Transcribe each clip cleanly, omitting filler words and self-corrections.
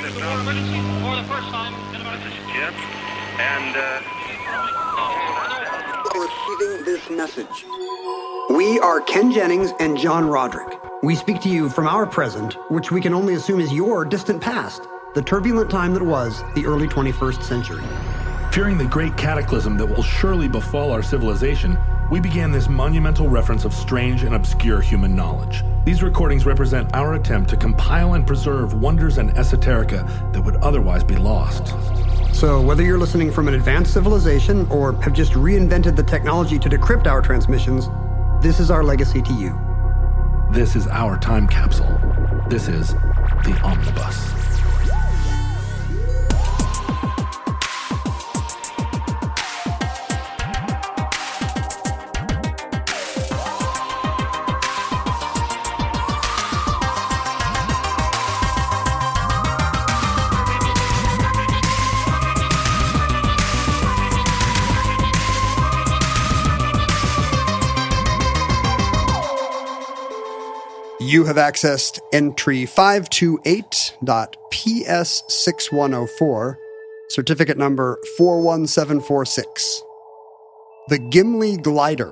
emergency for the first time in about... This is Jim, and Receiving this message. We are Ken Jennings and John Roderick. We speak to you from our present, which we can only assume is your distant past, the turbulent time that was the early 21st century. Fearing the great cataclysm that will surely befall our civilization, we began this monumental reference of strange and obscure human knowledge. These recordings represent our attempt to compile and preserve wonders and esoterica that would otherwise be lost. So whether you're listening from an advanced civilization or have just reinvented the technology to decrypt our transmissions, this is our legacy to you. This is our time capsule. This is the Omnibus. You have accessed entry 528.PS6104, certificate number 41746. The Gimli Glider.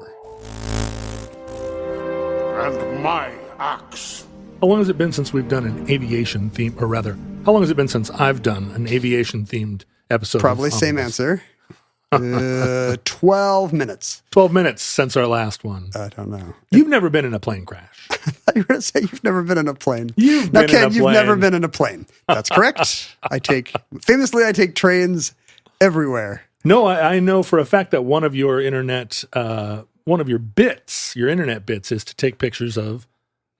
And my axe. How long has it been since we've done an aviation theme, or rather, how long has it been since I've done an aviation-themed episode? Probably same answer. 12 minutes. 12 minutes since our last one. I don't know. You've never been in a plane crash. I thought you were going to say you've never been in a plane. You've now, been Ken, in a you've plane. never been in a plane. That's correct. I take trains everywhere. No, I know for a fact that one of your internet bits is to take pictures of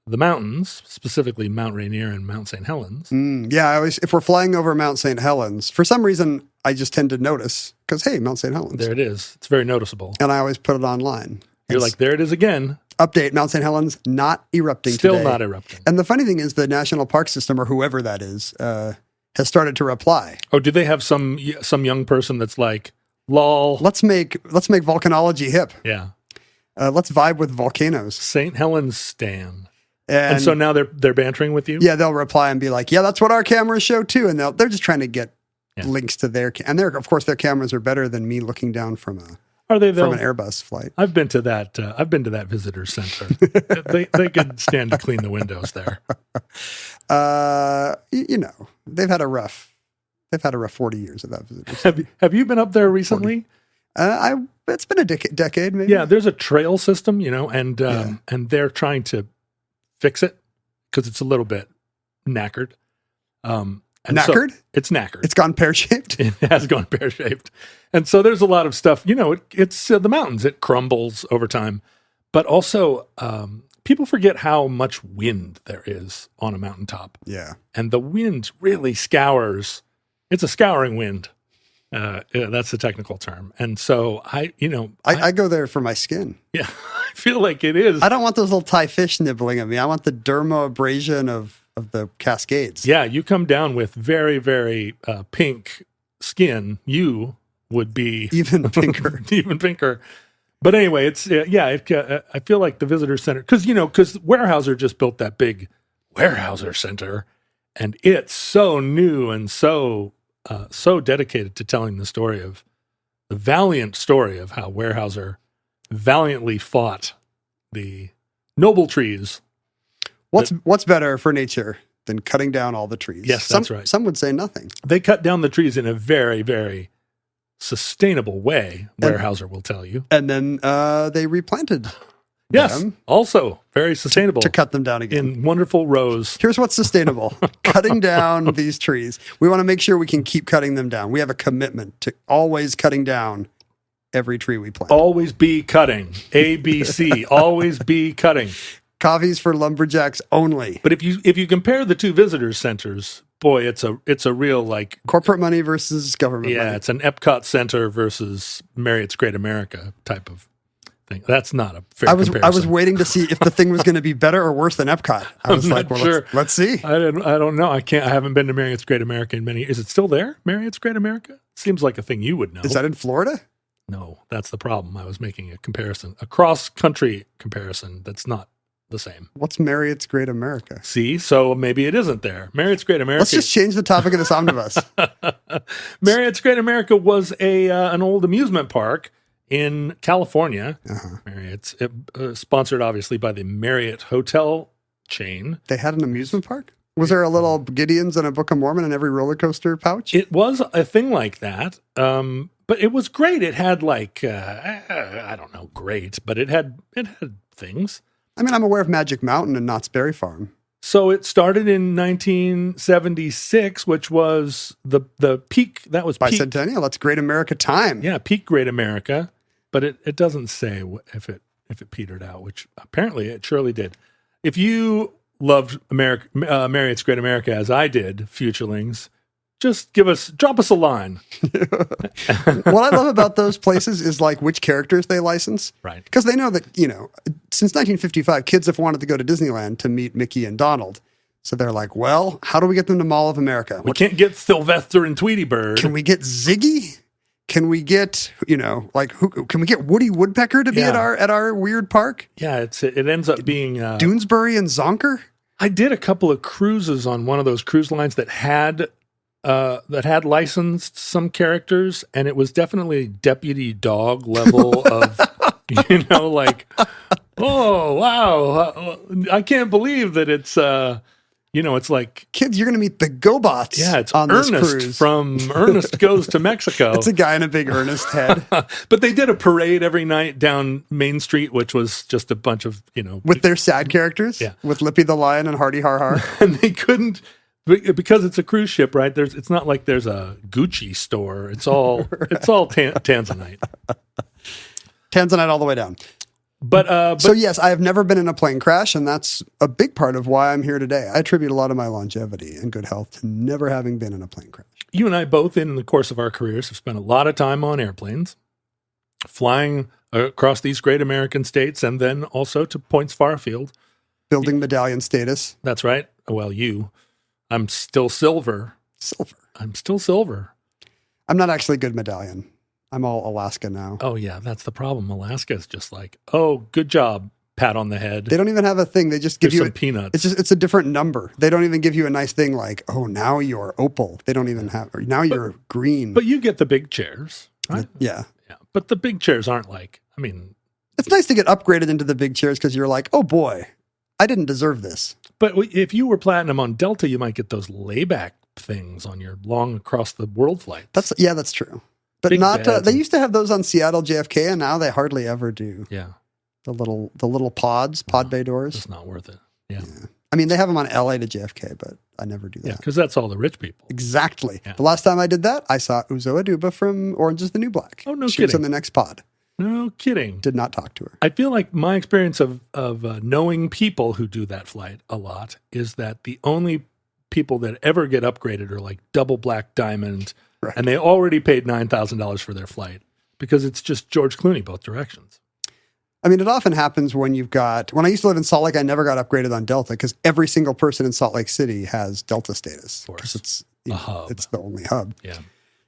the mountains, specifically Mount Rainier and Mount St. Helens. Yeah, I always, if we're flying over Mount St. Helens, for some reason, I just tend to notice because, hey, Mount St. Helens. There it is. It's very noticeable. And I always put it online. You're like, there it is again. Update, Mount St. Helens not erupting Still today. not erupting. And the funny thing is the National Park System, or whoever that is, has started to reply. Oh, do they have some young person that's like, lol? Let's make volcanology hip. Yeah. Let's vibe with volcanoes. St. Helens Stan. And so now they're bantering with you? Yeah, they'll reply and be like, yeah, that's what our cameras show too. And they're just trying to get links to their, and of course their cameras are better than me looking down from an Airbus flight. I've been to that visitor center. they could stand to clean the windows there. They've had a rough 40 years of that visitor center. Have you been up there recently? It's been a decade maybe. Yeah, there's a trail system, and they're trying to fix it because it's a little bit knackered. Knackered? So it's knackered. It's gone pear-shaped? It has gone pear-shaped. And so there's a lot of stuff, it's the mountains. It crumbles over time. But also, people forget how much wind there is on a mountaintop. Yeah. And the wind really scours. It's a scouring wind. That's the technical term. And so I go there for my skin. Yeah, I feel like it is. I don't want those little Thai fish nibbling at me. I want the dermabrasion of the Cascades. Yeah, you come down with very, very pink skin. You would be even pinker. Even pinker. But anyway, it's I feel like the visitor center, because Weyerhaeuser just built that big Weyerhaeuser Center, and it's so new and so dedicated to telling the valiant story of how Weyerhaeuser valiantly fought the noble trees. What's better for nature than cutting down all the trees? Yes, that's right. Some would say nothing. They cut down the trees in a very, very sustainable way, Weyerhaeuser will tell you. And then they replanted yes, them. Also very sustainable. To cut them down again. In wonderful rows. Here's what's sustainable. Cutting down these trees. We want to make sure we can keep cutting them down. We have a commitment to always cutting down every tree we plant. Always be cutting. ABC. Always be cutting. Coffees for lumberjacks only. But if you compare the two visitor centers, boy, it's a real like corporate money versus government money. Yeah, it's an Epcot Center versus Marriott's Great America type of thing. That's not a fair comparison. I was waiting to see if the thing was going to be better or worse than Epcot. I was like, well, sure. let's see. I don't know. I haven't been to Marriott's Great America in many years. Is it still there? Marriott's Great America? Seems like a thing you would know. Is that in Florida? No, that's the problem. I was making a comparison, a cross-country comparison that's not the same. What's Marriott's Great America? See, so maybe it isn't there. Marriott's Great America. Let's just change the topic of this omnibus. Marriott's Great America was an old amusement park in California. Marriott's sponsored, obviously, by the Marriott Hotel chain. They had an amusement park? Was there a little Gideon's and a Book of Mormon in every roller coaster pouch? It was a thing like that, but it was great. It had I don't know, great, but it had things. I mean, I'm aware of Magic Mountain and Knott's Berry Farm. So it started in 1976, which was the peak. That was peak. Bicentennial. That's Great America time. Yeah, peak Great America, but it doesn't say if it petered out, which apparently it surely did. If you loved Marriott's Great America as I did, Futurelings, just drop us a line. What I love about those places is like which characters they license. Right. Because they know that, since 1955, kids have wanted to go to Disneyland to meet Mickey and Donald. So they're like, well, how do we get them to Mall of America? We can't get Sylvester and Tweety Bird. Can we get Ziggy? Can we get, can we get Woody Woodpecker to be at our weird park? Yeah, it ends up being Doonesbury and Zonker? I did a couple of cruises on one of those cruise lines that had licensed some characters, and it was definitely deputy dog level of, oh, wow, I can't believe that it's, it's like... Kids, you're going to meet the GoBots. Yeah, it's on Ernest this cruise. from Ernest Goes to Mexico. It's a guy in a big Ernest head. But they did a parade every night down Main Street, which was just a bunch of, With their sad characters? Yeah. With Lippy the Lion and Hardy Har Har? And they couldn't... Because it's a cruise ship, right? It's not like there's a Gucci store. It's all Tanzanite. Tanzanite all the way down. But so yes, I have never been in a plane crash, and that's a big part of why I'm here today. I attribute a lot of my longevity and good health to never having been in a plane crash. You and I both, in the course of our careers, have spent a lot of time on airplanes, flying across these great American states, and then also to points far afield. Building medallion status. That's right. Well, I'm still silver. Silver. I'm still silver. I'm not actually good medallion. I'm all Alaska now. Oh, yeah. That's the problem. Alaska is just like, oh, good job. Pat on the head. They don't even have a thing. They just give you some peanuts. It's a different number. They don't even give you a nice thing like, oh, now you're opal. They don't even have, or now you're green. But you get the big chairs, right? Yeah. But the big chairs aren't it's nice to get upgraded into the big chairs because you're like, oh boy, I didn't deserve this. But if you were platinum on Delta, you might get those layback things on your long across the world flights. That's true. But big not, beds they used to have those on Seattle JFK, and now they hardly ever do. Yeah. The little pod bay doors. It's not worth it. Yeah. I mean, they have them on LA to JFK, but I never do that. Yeah, because that's all the rich people. Exactly. Yeah. The last time I did that, I saw Uzo Aduba from Orange is the New Black. Oh, no She was kidding. on the next pod. No kidding. Did not talk to her. I feel like my experience of knowing people who do that flight a lot is that the only people that ever get upgraded are like double black diamond, Right. and they already paid $9,000 for their flight because it's just George Clooney both directions. I mean, it often happens when when I used to live in Salt Lake, I never got upgraded on Delta because every single person in Salt Lake City has Delta status. Of course. It's A hub. It's the only hub. Yeah.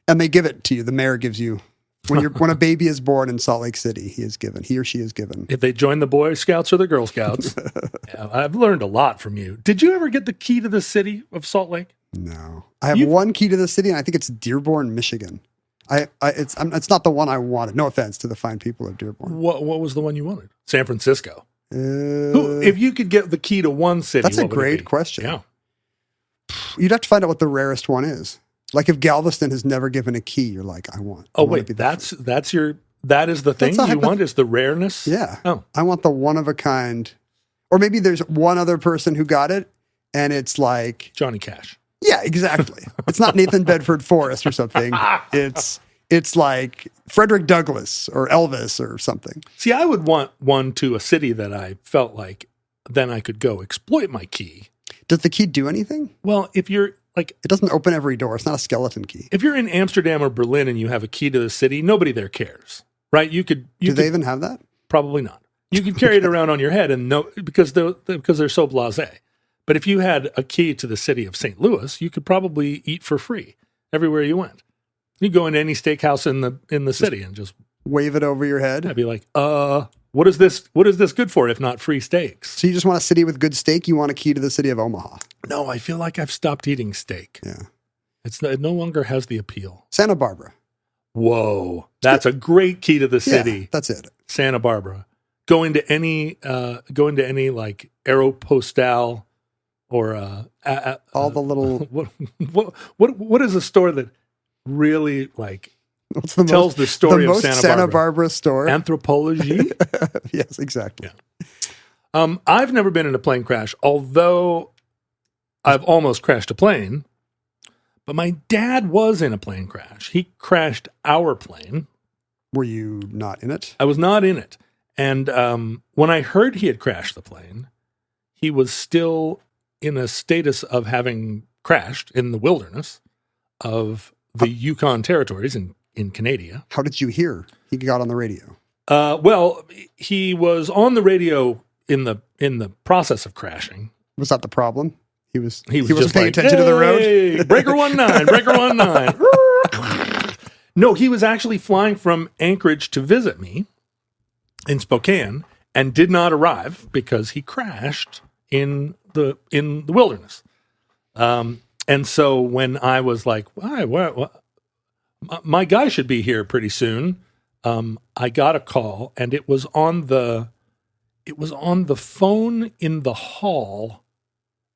And they give it to you. The mayor gives you, when a baby is born in Salt Lake City, he or she is given. If they join the Boy Scouts or the Girl Scouts. Yeah, I've learned a lot from you. Did you ever get the key to the city of Salt Lake? No. I have one key to the city, and I think it's Dearborn, Michigan. It's not the one I wanted. No offense to the fine people of Dearborn. What was the one you wanted? San Francisco. If you could get the key to one city, that's a what would it great be? question. Yeah. You'd have to find out what the rarest one is. Like if Galveston has never given a key, you're like, I want. Oh I want wait, to be that is the thing That's you want is the rareness. Yeah. Oh, I want the one of a kind. Or maybe there's one other person who got it, and it's like Johnny Cash. Yeah, exactly. It's not Nathan Bedford Forrest or something. It's like Frederick Douglass or Elvis or something. See, I would want one to a city that I felt like then I could go exploit my key. Does the key do anything? Well, if you're like, it doesn't open every door. It's not a skeleton key. If you're in Amsterdam or Berlin and you have a key to the city, nobody there cares, right? Do they even have that? Probably not. You could carry it around on your head and because they're so blasé. But if you had a key to the city of St. Louis, you could probably eat for free everywhere you went. You go into any steakhouse in the city and just wave it over your head. I'd be like, what is this good for if not free steaks? So you just want a city with good steak? You want a key to the city of Omaha? No, I feel like I've stopped eating steak. Yeah. It no longer has the appeal. Santa Barbara. Whoa, that's a great key to the city. Yeah, that's it. Santa Barbara. Going to any like Aeropostale or All the little. what is a store that really like What's the tells the story the of most Santa Barbara store? Anthropology. Yes, exactly. Yeah. I've never been in a plane crash, although I've almost crashed a plane. But my dad was in a plane crash. He crashed our plane. Were you not in it? I was not in it. And when I heard he had crashed the plane, he was still in a status of having crashed in the wilderness of the Yukon territories in Canada. How did you hear? He got on the radio. Well, he was on the radio in the process of crashing. Was that the problem? He wasn't just paying like, attention to the road. Hey, breaker 19, breaker 19. No, he was actually flying from Anchorage to visit me in Spokane and did not arrive because he crashed in the wilderness. And so when I was like, my guy should be here pretty soon, I got a call, and it was on the phone in the hall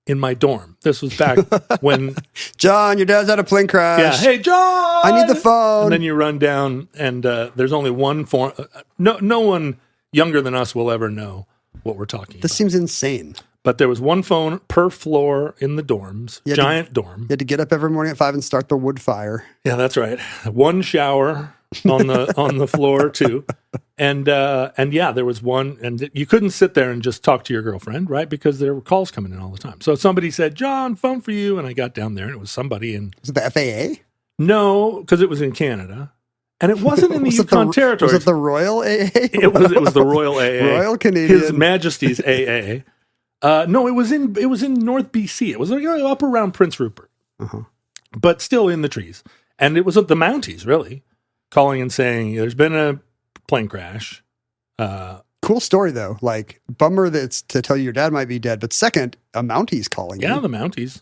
in my dorm. This was back when John, your dad's had a plane crash. yeah, hey John, I need the phone. And then you run down, and there's only one phone. No one younger than us will ever know what we're talking about. This seems insane. But there was one phone per floor in the dorms, giant dorm. You had to get up every morning at 5 and start the wood fire. Yeah, that's right. One shower on the floor too. And yeah, there was one, and you couldn't sit there and just talk to your girlfriend, right? Because there were calls coming in all the time. So somebody said, "John, phone for you." And I got down there, and it was somebody in. Was it the FAA? No, because it was in Canada. And it wasn't in the Yukon territory. Was it the Royal AA? It was the Royal AA. Royal Canadian. His Majesty's AA. No, it was in North BC. It was like up around Prince Rupert, but still in the trees. And it was the Mounties, really, calling and saying, "There's been a plane crash." Cool story, though. Like, bummer that's to tell you your dad might be dead. But second, a Mountie's calling Yeah, you. the Mounties.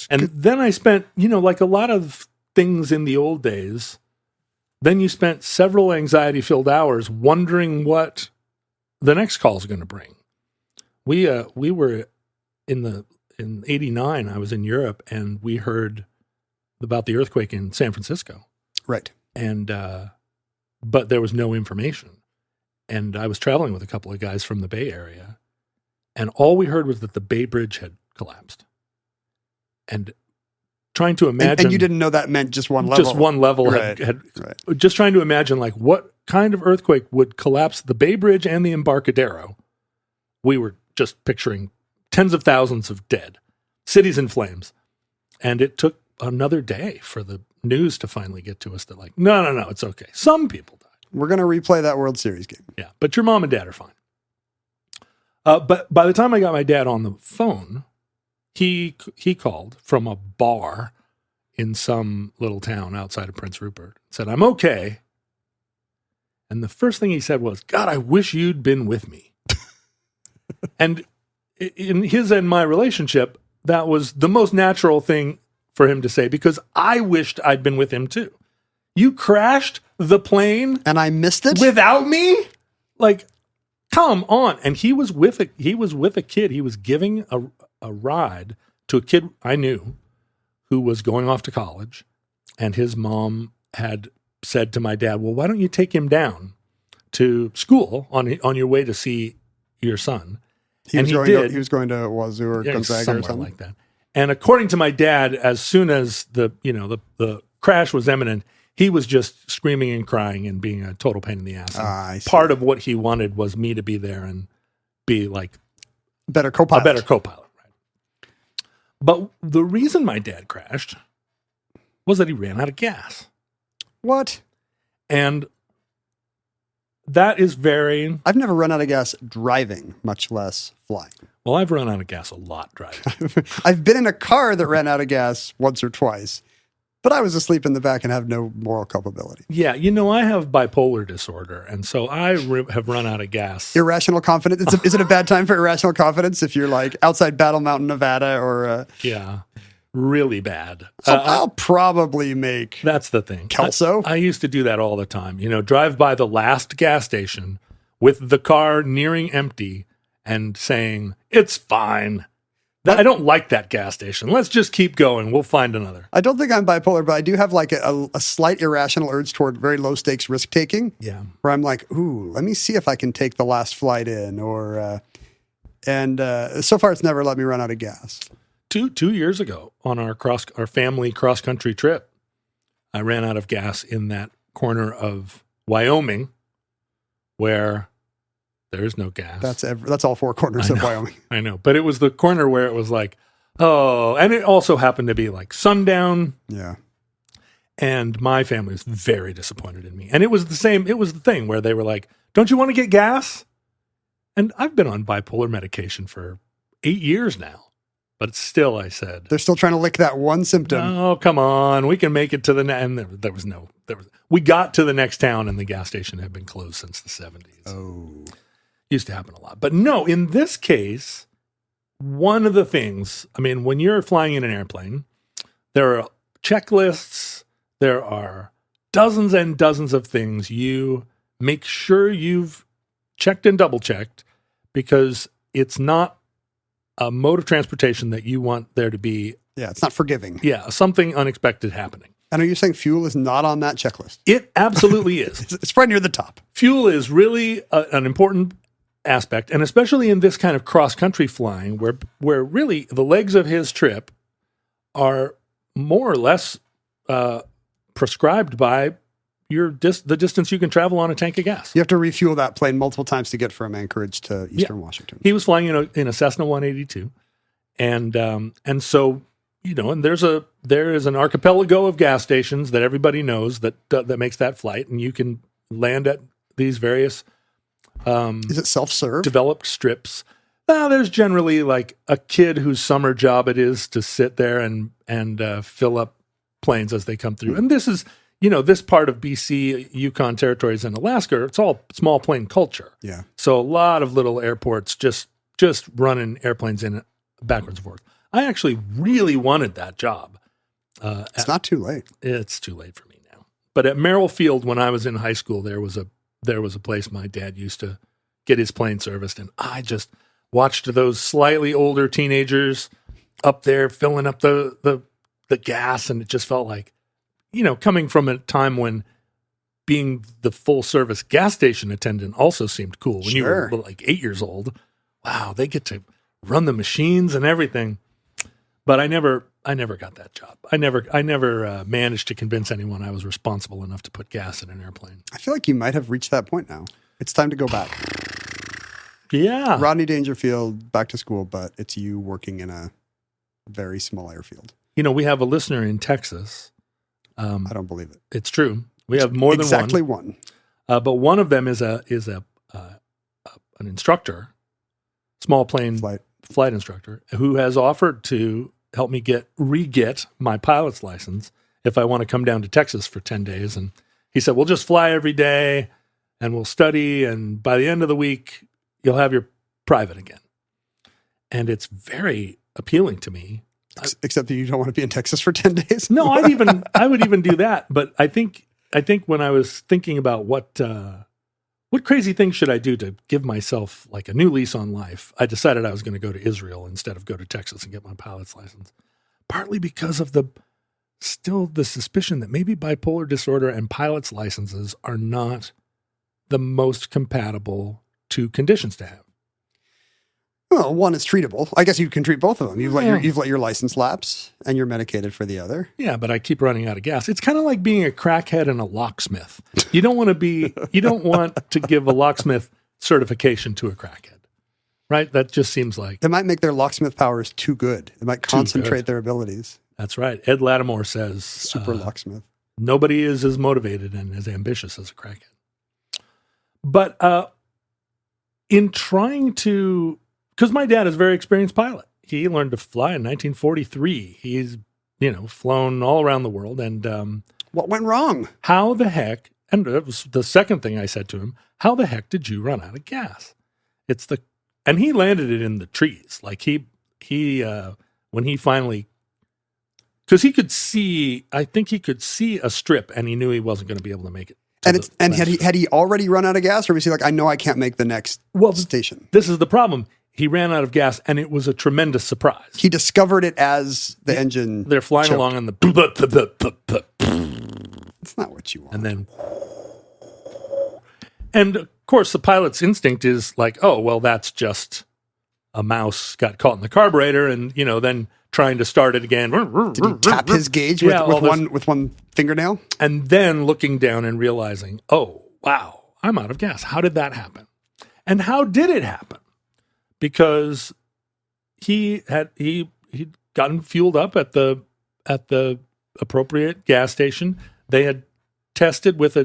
And then I spent, like a lot of things in the old days, then you spent several anxiety-filled hours wondering what the next call is going to bring. We were in 89, I was in Europe, and we heard about the earthquake in San Francisco. Right. And but there was no information. And I was traveling with a couple of guys from the Bay Area, and all we heard was that the Bay Bridge had collapsed. And trying to imagine, and you didn't know that meant just one level. Just one level right. had just trying to imagine like what kind of earthquake would collapse the Bay Bridge and the Embarcadero. We were just picturing tens of thousands of dead, cities in flames. And it took another day for the news to finally get to us that like, no, it's okay. Some people died. We're going to replay that World Series game. Yeah, but your mom and dad are fine. But by the time I got my dad on the phone, he called from a bar in some little town outside of Prince Rupert, said, "I'm okay." And the first thing he said was, "God, I wish you'd been with me." And in his and my relationship, that was the most natural thing for him to say, because I wished I'd been with him too. You crashed the plane and I missed it without me? Like, come on. And he was with a kid. He was giving a ride to a kid I knew who was going off to college. And his mom had said to my dad, "Well, why don't you take him down to school on your way to see your son?" He was going to Wazoo or Gonzaga or something like that. And according to my dad, as soon as the crash was imminent, he was just screaming and crying and being a total pain in the ass. Part of what he wanted was me to be there and be like a better co-pilot. Right? But the reason my dad crashed was that he ran out of gas. What? And that is very... I've never run out of gas driving, much less flying. Well, I've run out of gas a lot driving. I've been in a car that ran out of gas once or twice. But I was asleep in the back and have no moral culpability. Yeah, I have bipolar disorder, and so I have run out of gas. Irrational confidence. Is it a bad time for irrational confidence if you're like outside Battle Mountain, Nevada, or yeah, really bad. I'll probably make that's the thing. Kelso. I used to do that all the time. Drive by the last gas station with the car nearing empty and saying, "It's fine. I don't like that gas station. Let's just keep going. We'll find another." I don't think I'm bipolar, but I do have like a slight irrational urge toward very low stakes risk taking. Yeah. Where I'm like, ooh, let me see if I can take the last flight in, and so far it's never let me run out of gas. Two years ago on our family cross country trip, I ran out of gas in that corner of Wyoming where there's no gas. That's all four corners of Wyoming. I know, but it was the corner where it was like, oh, and it also happened to be like sundown. Yeah. And my family was very disappointed in me. And it was the thing where they were like, "Don't you want to get gas?" And I've been on bipolar medication for 8 years now. But still, I said, they're still trying to lick that one symptom. "Oh, come on. We can make it to the and we got to the next town and the gas station had been closed since the 70s. Oh. Used to happen a lot. But no, in this case, one of the things, when you're flying in an airplane, there are checklists, there are dozens and dozens of things you make sure you've checked and double checked, because it's not a mode of transportation that you want there to be. Yeah, it's not forgiving. Yeah, something unexpected happening. And are you saying fuel is not on that checklist? It absolutely is. It's right near the top. Fuel is really an important aspect, and especially in this kind of cross-country flying where really the legs of his trip are more or less prescribed by the distance you can travel on a tank of gas. You have to refuel that plane multiple times to get from Anchorage to Eastern Washington. He was flying in a Cessna 182, and so and there is an archipelago of gas stations that everybody knows that makes that flight, and you can land at these various. Is it self-serve? Developed strips. There's generally like a kid whose summer job it is to sit there and fill up planes as they come through, and this is. This part of BC, Yukon territories, and Alaska, it's all small plane culture. Yeah. So a lot of little airports just running airplanes in backwards and forwards. I actually really wanted that job. It's not too late. It's too late for me now. But at Merrill Field, when I was in high school, there was a place my dad used to get his plane serviced, and I just watched those slightly older teenagers up there filling up the gas, and it just felt like, coming from a time when being the full service gas station attendant also seemed cool. When you were like 8 years old, wow, they get to run the machines and everything. But I never got that job. I never managed to convince anyone I was responsible enough to put gas in an airplane. I feel like you might have reached that point now. It's time to go back. Yeah. Rodney Dangerfield, back to school, but it's you working in a very small airfield. We have a listener in Texas. I don't believe it. It's true. We have more than exactly one. But one of them is an instructor, small plane flight instructor, who has offered to help me re-get my pilot's license if I want to come down to Texas for 10 days. And he said, we'll just fly every day and we'll study. And by the end of the week, you'll have your private again. And it's very appealing to me. Except that you don't want to be in Texas for 10 days. No, I would even do that. But I think when I was thinking about what crazy things should I do to give myself like a new lease on life, I decided I was going to go to Israel instead of go to Texas and get my pilot's license. Partly because of the suspicion that maybe bipolar disorder and pilot's licenses are not the most compatible two conditions to have. Well, one is treatable. I guess you can treat both of them. You've let your license lapse, and you're medicated for the other. Yeah, but I keep running out of gas. It's kind of like being a crackhead and a locksmith. You don't want to give a locksmith certification to a crackhead, right? That just seems like it might make their locksmith powers too good. It might concentrate their abilities. That's right. Ed Lattimore says, super locksmith. Nobody is as motivated and as ambitious as a crackhead. But in trying to. Because my dad is a very experienced pilot. He learned to fly in 1943. He's flown all around the world. And What went wrong? how the heck, and that was the second thing I said to him, how the heck did you run out of gas? And he landed it in the trees. Like he when he finally, because he could see, I think he could see a strip and he knew he wasn't going to be able to make it. And had he already run out of gas, or was he like, I know I can't make the next station? This is the problem. He ran out of gas, and it was a tremendous surprise. He discovered it as the engine. They're flying choked. along, and the It's not what you want. and of course, the pilot's instinct is like, oh, well, that's just a mouse got caught in the carburetor, and then trying to start it again. Did he tap his gauge with one fingernail? And then looking down and realizing, oh, wow, I'm out of gas. How did that happen? And how did it happen? Because he'd gotten fueled up at the appropriate gas station. They had tested with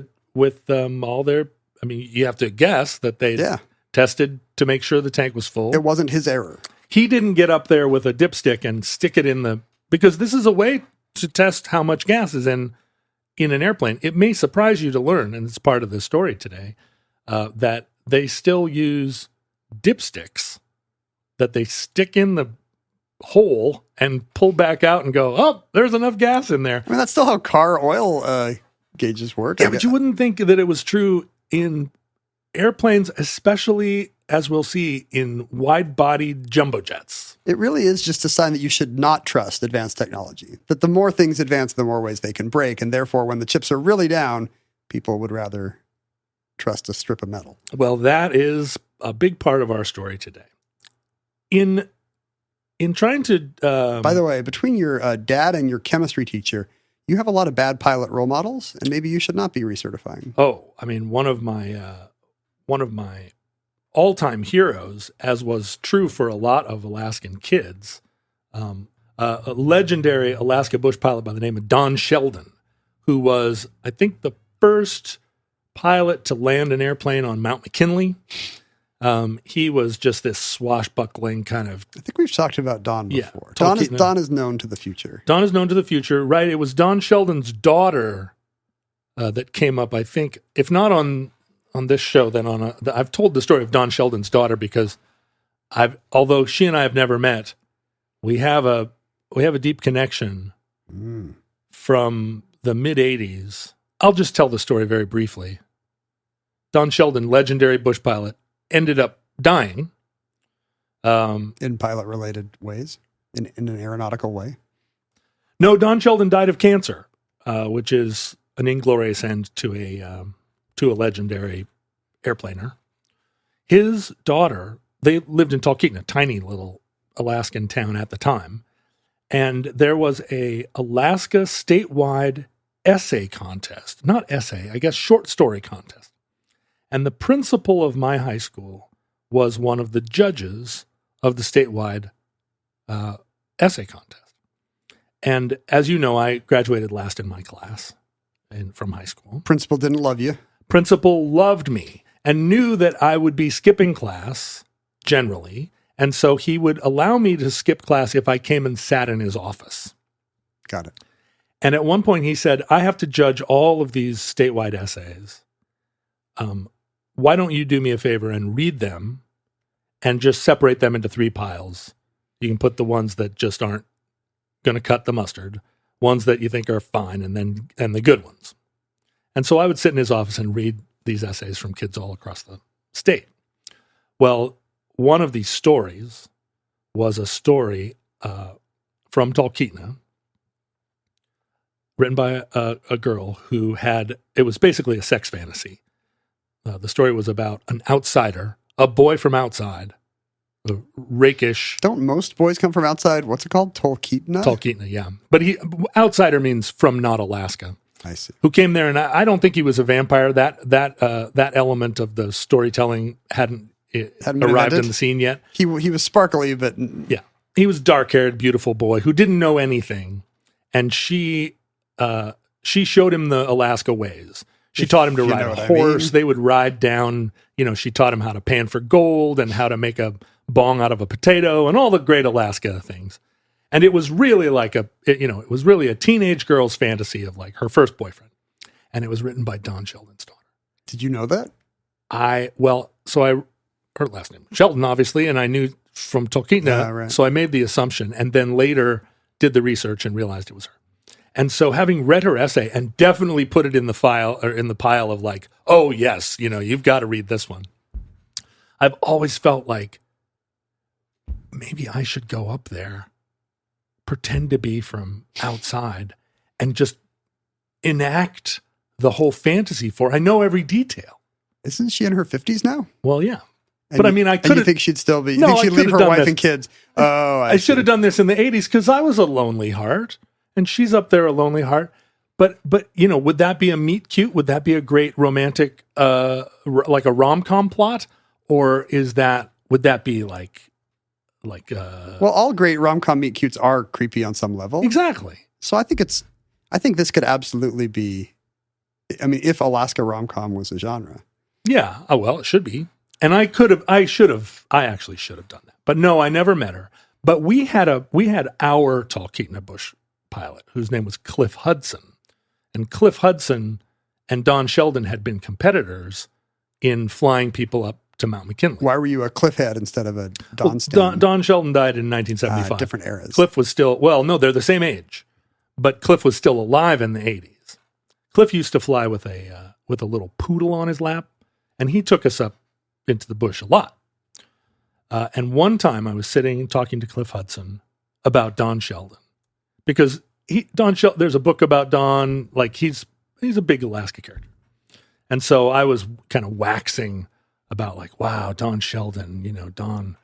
all their. I mean, you have to guess that they tested to make sure the tank was full. It wasn't his error. He didn't get up there with a dipstick and stick it in because this is a way to test how much gas is in an airplane. It may surprise you to learn, and it's part of the story today, that they still use dipsticks that they stick in the hole and pull back out and go, oh, there's enough gas in there. I mean, that's still how car oil gauges work. Yeah, but you wouldn't think that it was true in airplanes, especially, as we'll see, in wide-bodied jumbo jets. It really is just a sign that you should not trust advanced technology. That the more things advance, the more ways they can break. And therefore, when the chips are really down, people would rather trust a strip of metal. Well, that is a big part of our story today. In trying to... By the way, between your dad and your chemistry teacher, you have a lot of bad pilot role models, and maybe you should not be recertifying. Oh, I mean, one of my all-time heroes, as was true for a lot of Alaskan kids, a legendary Alaska bush pilot by the name of Don Sheldon, who was, I think, the first pilot to land an airplane on Mount McKinley. He was just this swashbuckling kind of... I think we've talked about Don before. Yeah, Don is known to the future. Don is known to the future, right? It was Don Sheldon's daughter that came up, I think, if not on this show, then I've told the story of Don Sheldon's daughter because although she and I have never met, we have a deep connection from the mid-'80s. I'll just tell the story very briefly. Don Sheldon, legendary bush pilot, ended up dying. In pilot-related ways? In an aeronautical way? No, Don Sheldon died of cancer, which is an inglorious end to a legendary airplaner. His daughter, they lived in Talkeetna, a tiny little Alaskan town at the time, and there was a Alaska statewide essay contest. Not essay, I guess short story contest. And the principal of my high school was one of the judges of the statewide essay contest. And as you know, I graduated last in my class from high school. Principal didn't love you. Principal loved me and knew that I would be skipping class generally. And so he would allow me to skip class if I came and sat in his office. Got it. And at one point he said, I have to judge all of these statewide essays. Why don't you do me a favor and read them and just separate them into 3 piles? You can put the ones that just aren't going to cut the mustard, ones that you think are fine, and the good ones. And so I would sit in his office and read these essays from kids all across the state. Well, one of these stories was a story from Talkeetna, written by a girl who it was basically a sex fantasy. The story was about an outsider, a boy from outside, a rakish. Don't most boys come from outside? What's it called? Talkeetna? Talkeetna, yeah. But outsider means from not Alaska. I see. Who came there, and I don't think he was a vampire. That element of the storytelling hadn't arrived in the scene yet. He was sparkly, but yeah, he was dark-haired, beautiful boy who didn't know anything, and she showed him the Alaska ways. She taught him to ride a horse. I mean. They would ride down. She taught him how to pan for gold and how to make a bong out of a potato and all the great Alaska things. And it was really like it was really a teenage girl's fantasy of like her first boyfriend. And it was written by Don Sheldon's daughter. Did you know that? Her last name was Sheldon, obviously, and I knew from Tolkien, right. so I made the assumption, and then later did the research and realized it was her. And so, having read her essay and definitely put it in the file or in the pile of like, oh yes, you've got to read this one. I've always felt like maybe I should go up there, pretend to be from outside, and just enact the whole fantasy for. I know every detail. Isn't she in her 50s now? Well, yeah. And But I mean, I could. You think she'd still be? You No, think I she'd could've leave her done wife this. and kids? Oh, I should have done this in the 80s because I was a lonely heart, and she's up there a lonely heart. But would that be a meet cute? Would that be a great romantic, like a rom-com plot, or would that be like? Well, all great rom-com meet cutes are creepy on some level. Exactly. So I think this could absolutely be. I mean, if Alaska rom-com was a genre. Yeah. Oh well, it should be. And I actually should have done that. But no, I never met her. But we had our Talkeetna Bush pilot, whose name was Cliff Hudson. And Cliff Hudson and Don Sheldon had been competitors in flying people up to Mount McKinley. Why were you a Cliff head instead of a Don Stan? Don Sheldon died in 1975. Different eras. Cliff was no, they're the same age. But Cliff was still alive in the 80s. Cliff used to fly with a little poodle on his lap, and he took us up into the bush a lot. And one time I was sitting talking to Cliff Hudson about Don Sheldon because there's a book about Don, like he's a big Alaska character. And so I was kind of waxing about like, wow, Don Sheldon, Don,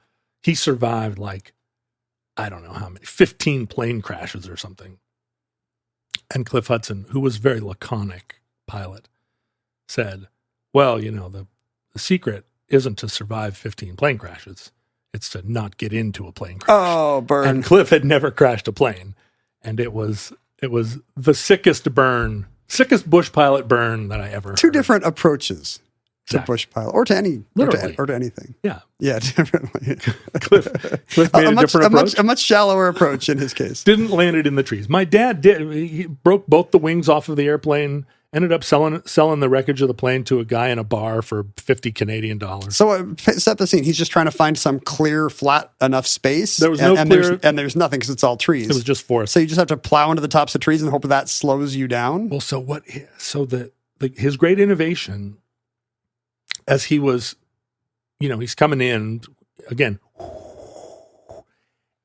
he survived like, I don't know how many, 15 plane crashes or something. And Cliff Hudson, who was a very laconic pilot, said, well, the secret isn't to survive 15 plane crashes. It's to not get into a plane crash. Oh, burn. And Cliff had never crashed a plane. And it was the sickest bush pilot burn that I ever heard. Two different approaches to bush pilot or to any, literally, or to anything. Yeah. Yeah, definitely. Cliff made a different approach. A much shallower approach in his case. Didn't land it in the trees. My dad did. He broke both the wings off of the airplane, ended up selling the wreckage of the plane to a guy in a bar for $50 Canadian. So set the scene. He's just trying to find some clear, flat enough space. There was there's nothing because it's all trees. It was just forest. So you just have to plow into the tops of trees and hope that slows you down. Well, his great innovation, as he was, he's coming in again,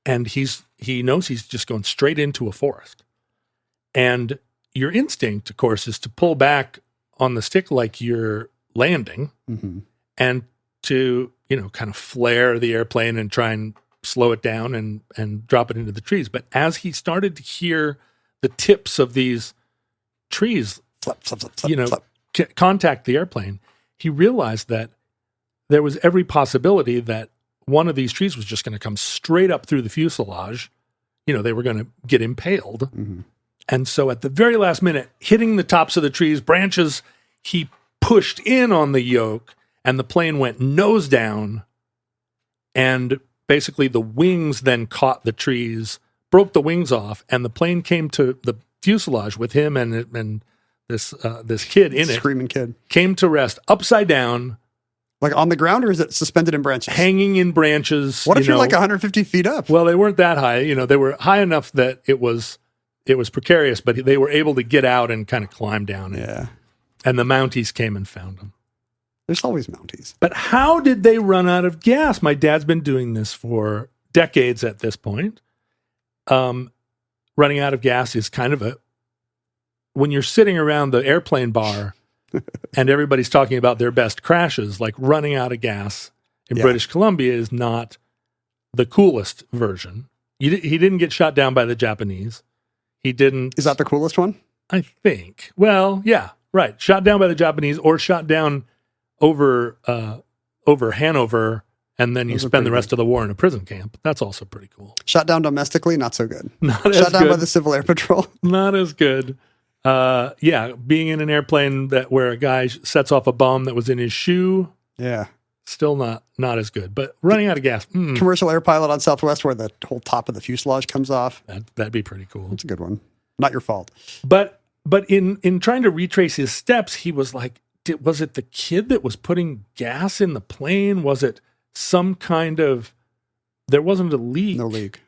and he knows he's just going straight into a forest, and your instinct, of course, is to pull back on the stick like you're landing, and to, kind of flare the airplane and try and slow it down and drop it into the trees. But as he started to hear the tips of these trees, Flip, flip, flip, flip, flip. Contact the airplane, he realized that there was every possibility that one of these trees was just going to come straight up through the fuselage. They were going to get impaled. And so at the very last minute, hitting the tops of the trees, branches, he pushed in on the yoke and the plane went nose down. And basically the wings then caught the trees, broke the wings off, and the plane came to the fuselage with him and this kid in it. Screaming kid. Came to rest upside down. Like on the ground, or is it suspended in branches? Hanging in branches. What if you're like 150 feet up? Well, they weren't that high. They were high enough that it was precarious, but they were able to get out and kind of climb down. And the Mounties came and found them. There's always Mounties. But how did they run out of gas? My dad's been doing this for decades at this point. Running out of gas is kind of when you're sitting around the airplane bar and everybody's talking about their best crashes, like running out of gas in British Columbia is not the coolest version. He didn't get shot down by the Japanese. He didn't. Is that the coolest one? I think. Well, yeah, right. Shot down by the Japanese or shot down over Hanover, and then you spend the rest of the war in a prison camp. That's also pretty cool. Shot down domestically, not so good. Shot down by the Civil Air Patrol. Not as good. Being in an airplane where a guy sets off a bomb that was in his shoe. Yeah. Still not as good, but running out of gas. Commercial air pilot on Southwest where the whole top of the fuselage comes off. That'd be pretty cool. That's a good one. Not your fault. But in trying to retrace his steps, he was like, was it the kid that was putting gas in the plane? Was it some kind of, there wasn't a leak. No leak.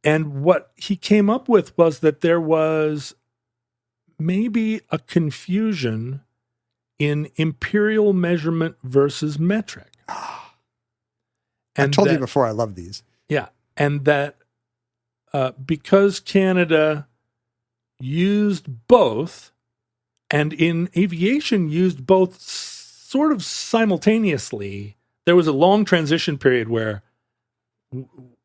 And what he came up with was that there was maybe a confusion in imperial measurement versus metric. And I told you before, I love these. Yeah. And that because Canada used both, and in aviation used both sort of simultaneously, there was a long transition period where...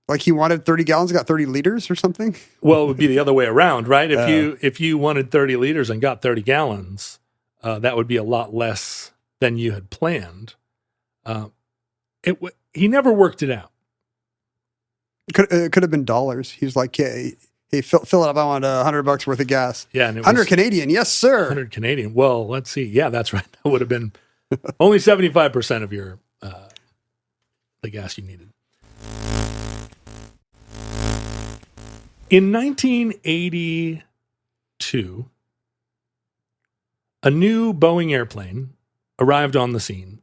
Like he wanted 30 gallons, got 30 liters or something? Well, it would be the other way around, right? If you wanted 30 liters and got 30 gallons, that would be a lot less than you had planned. He never worked it out. It could have been dollars. He was like, hey, fill it up. I want $100 worth of gas. Yeah, and it 100 was Canadian. Yes, sir. 100 Canadian. Well, let's see. Yeah, that's right. That would have been only 75% of your the gas you needed. In 1982, a new Boeing airplane arrived on the scene.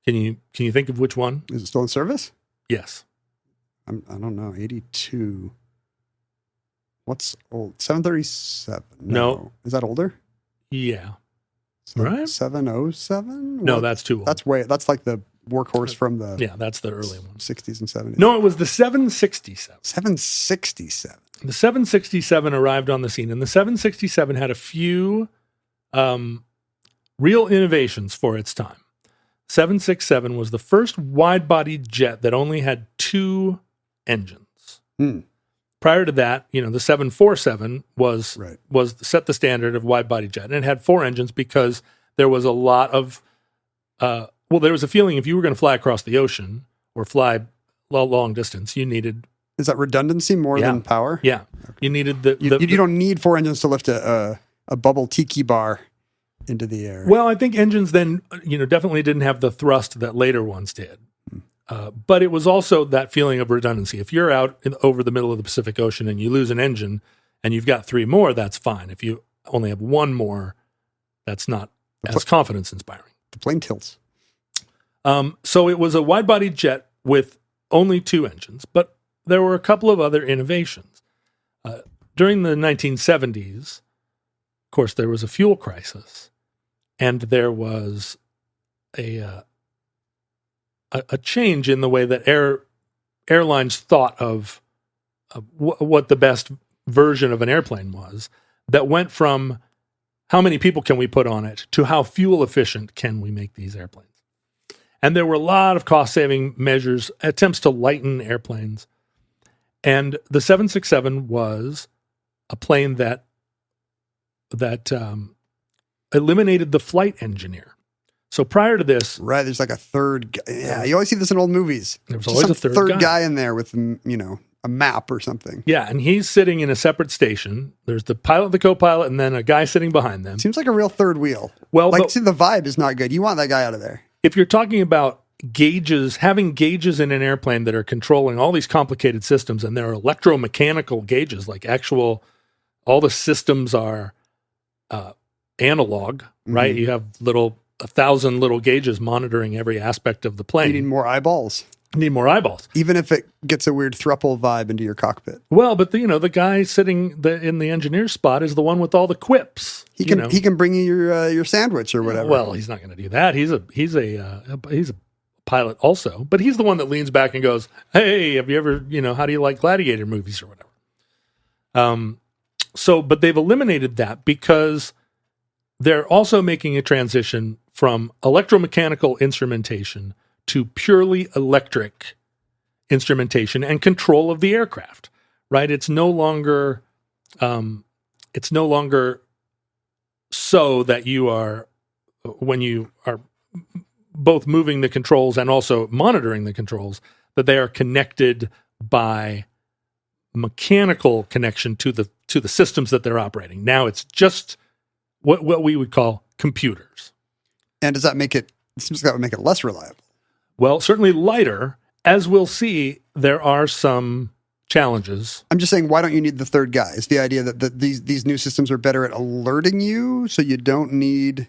Can you think of which one? Is it still in service? Yes. I don't know. 82. What's old? 737? No. Is that older? Yeah. Right? 707? No, that's too old. That's like the workhorse from the that's the early one. 60s and 70s. No, it was the 767. 767. The 767 arrived on the scene, and the 767 had a few real innovations for its time. 767 was the first wide-body jet that only had two engines. Prior to that, the 747 was set the standard of wide-body jet, and it had four engines because there was a lot of there was a feeling if you were going to fly across the ocean or fly long distance, you needed... Is that redundancy more than power? Yeah. Okay. You needed you don't need four engines to lift a bubble tiki bar into the air. Well, I think engines then, definitely didn't have the thrust that later ones did. But it was also that feeling of redundancy. If you're out over the middle of the Pacific Ocean and you lose an engine and you've got three more, that's fine. If you only have one more, that's not as confidence inspiring. The plane tilts. So it was a wide-body jet with only two engines, but there were a couple of other innovations. During the 1970s, of course, there was a fuel crisis, and there was a change in the way that airlines thought of what the best version of an airplane was, that went from how many people can we put on it to how fuel efficient can we make these airplanes. And there were a lot of cost-saving measures, attempts to lighten airplanes. And the 767 was a plane that eliminated the flight engineer. So prior to this... Right, there's like a third guy. Yeah, you always see this in old movies. There was always a third guy in there with, a map or something. Yeah, and he's sitting in a separate station. There's the pilot, the co-pilot, and then a guy sitting behind them. Seems like a real third wheel. Well, the vibe is not good. You want that guy out of there. If you're talking about gauges, having gauges in an airplane that are controlling all these complicated systems, and there are electromechanical gauges, like all the systems are analog, right? You have 1,000 little gauges monitoring every aspect of the plane. You need more eyeballs. Even if it gets a weird thruple vibe into your cockpit. Well, but the guy sitting in the engineer's spot is the one with all the quips. He can bring you your sandwich or whatever. Well, he's not going to do that. He's a pilot also, but he's the one that leans back and goes, "Hey, have you ever how do you like gladiator movies or whatever?" But they've eliminated that because they're also making a transition from electromechanical instrumentation to purely electric instrumentation and control of the aircraft, right? It's no longer so that you are, when you are both moving the controls and also monitoring the controls, that they are connected by mechanical connection to the systems that they're operating. Now it's just what we would call computers. And does that make it It seems like that would make it less reliable. Well, certainly lighter. As we'll see, there are some challenges. I'm just saying, why don't you need the third guy? Is the idea that these new systems are better at alerting you, so you don't need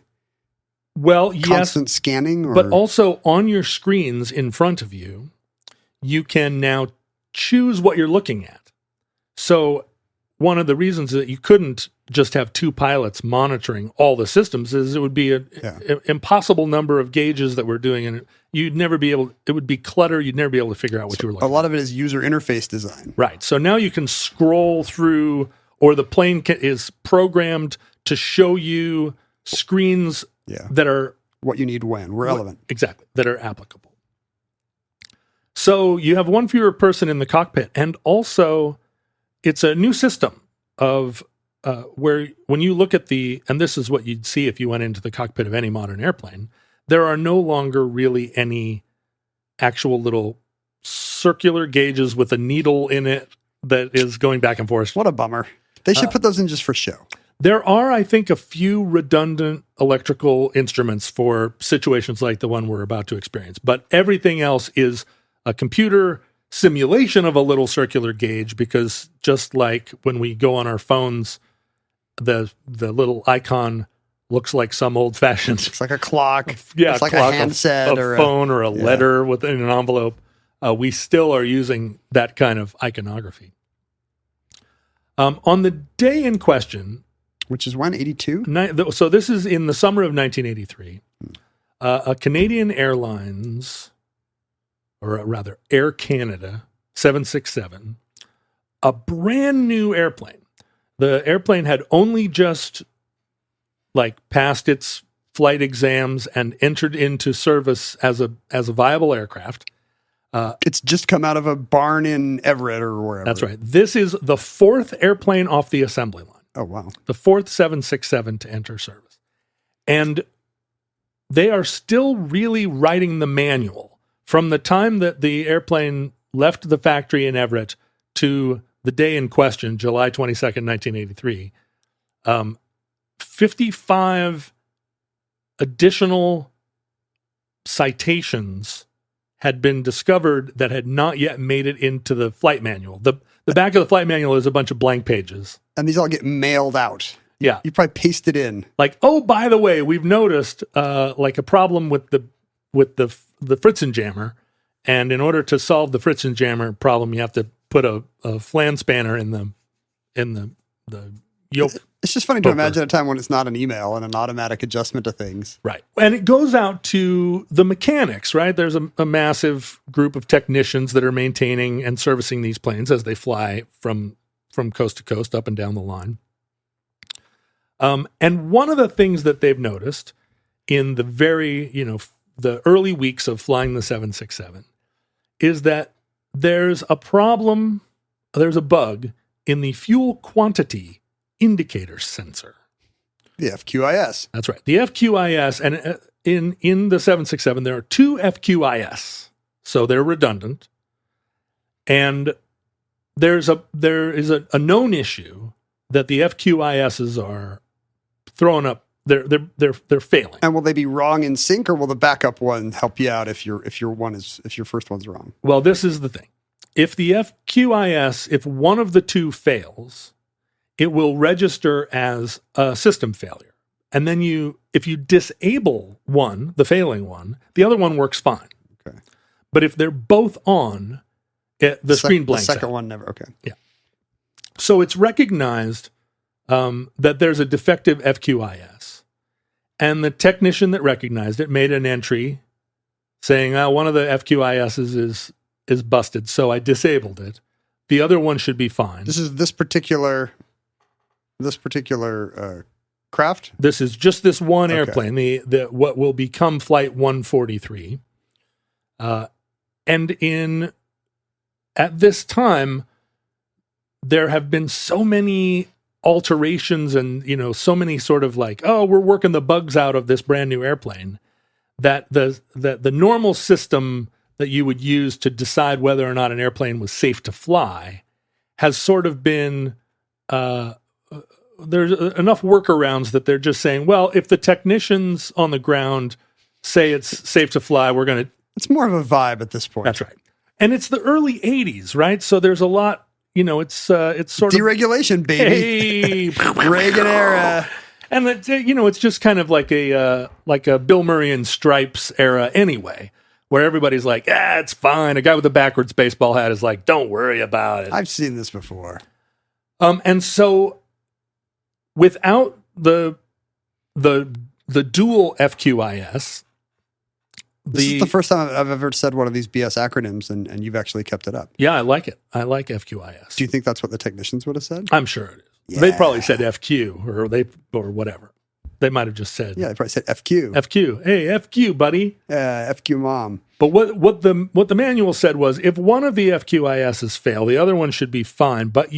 constant scanning? Or? But also on your screens in front of you, you can now choose what you're looking at. So one of the reasons that you couldn't just have two pilots monitoring all the systems is it would be an impossible number of gauges that we're doing, and you'd never be able. It would be clutter. You'd never be able to figure out what you were looking at. A lot of it is user interface design. Right. So now you can scroll through, or the plane is programmed to show you screens that are what you need when relevant. Exactly. That are applicable. So you have one fewer person in the cockpit, and also it's a new system of where when you look at and this is what you'd see if you went into the cockpit of any modern airplane, there are no longer really any actual little circular gauges with a needle in it that is going back and forth. What a bummer. They should put those in just for show. There are, I think, a few redundant electrical instruments for situations like the one we're about to experience, but everything else is a computer simulation of a little circular gauge, because just like when we go on our phones, the little icon looks like some old-fashioned... It's like a clock. It's like a handset or a phone or a letter within an envelope. We still are using that kind of iconography. On the day in question... Which is when, 82? So this is in the summer of 1983. A Canadian Airlines, or rather Air Canada 767, a brand new airplane. The airplane had only just passed its flight exams and entered into service as a viable aircraft. It's just come out of a barn in Everett or wherever. That's right. This is the fourth airplane off the assembly line. Oh, wow. The fourth 767 to enter service. And they are still really writing the manual from the time that the airplane left the factory in Everett to the day in question, July 22nd, 1983. 55 additional citations had been discovered that had not yet made it into the flight manual. The back of the flight manual is a bunch of blank pages. And these all get mailed out. Yeah. You probably paste it in. Oh, by the way, we've noticed a problem with the Fritzen jammer. And in order to solve the Fritzen jammer problem, you have to put a flange spanner in the yoke. It's just funny to imagine a time when it's not an email and an automatic adjustment of things. Right. And it goes out to the mechanics, right? There's a massive group of technicians that are maintaining and servicing these planes as they fly from coast to coast, up and down the line. And one of the things that they've noticed in the the early weeks of flying the 767 is that there's a problem, there's a bug in the fuel quantity indicator sensor. The FQIS. That's right. The FQIS, and in the 767, there are two FQIS, so they're redundant. And there is a known issue that the FQISs are throwing up. They're failing. And will they be wrong in sync, or will the backup one help you out if your first one's wrong? Well, this is the thing. If the FQIS, if one of the two fails, it will register as a system failure. And then if you disable one, the failing one, the other one works fine. Okay. But if they're both on, the screen blanks The second out. one never, okay. Yeah. So it's recognized that there's a defective FQIS. And the technician that recognized it made an entry saying, one of the FQISs is busted, so I disabled it. The other one should be fine. This is this particular craft? This is just this one airplane, the what will become Flight 143. And at this time, there have been so many alterations and so many sort of we're working the bugs out of this brand new airplane, that the normal system that you would use to decide whether or not an airplane was safe to fly has sort of been there's enough workarounds that they're just saying, well, if the technicians on the ground say it's safe to fly. We're going to. It's more of a vibe at this point. That's right. And it's the early 80s, right? So there's a lot, it's sort of deregulation, baby. Hey, Reagan era. And it's just kind of like a Bill Murray and Stripes era anyway, where everybody's like, it's fine. A guy with a backwards baseball hat is like, don't worry about it. I've seen this before. And so without the dual FQIS, This is the first time I've ever said one of these BS acronyms, and you've actually kept it up. Yeah, I like it. I like FQIS. Do you think that's what the technicians would have said? I'm sure it is. Yeah. They probably said FQ or whatever. They might have just said Yeah, they probably said FQ. FQ. Hey, FQ, buddy. FQ mom. But what the manual said was, if one of the FQISs fail, the other one should be fine. But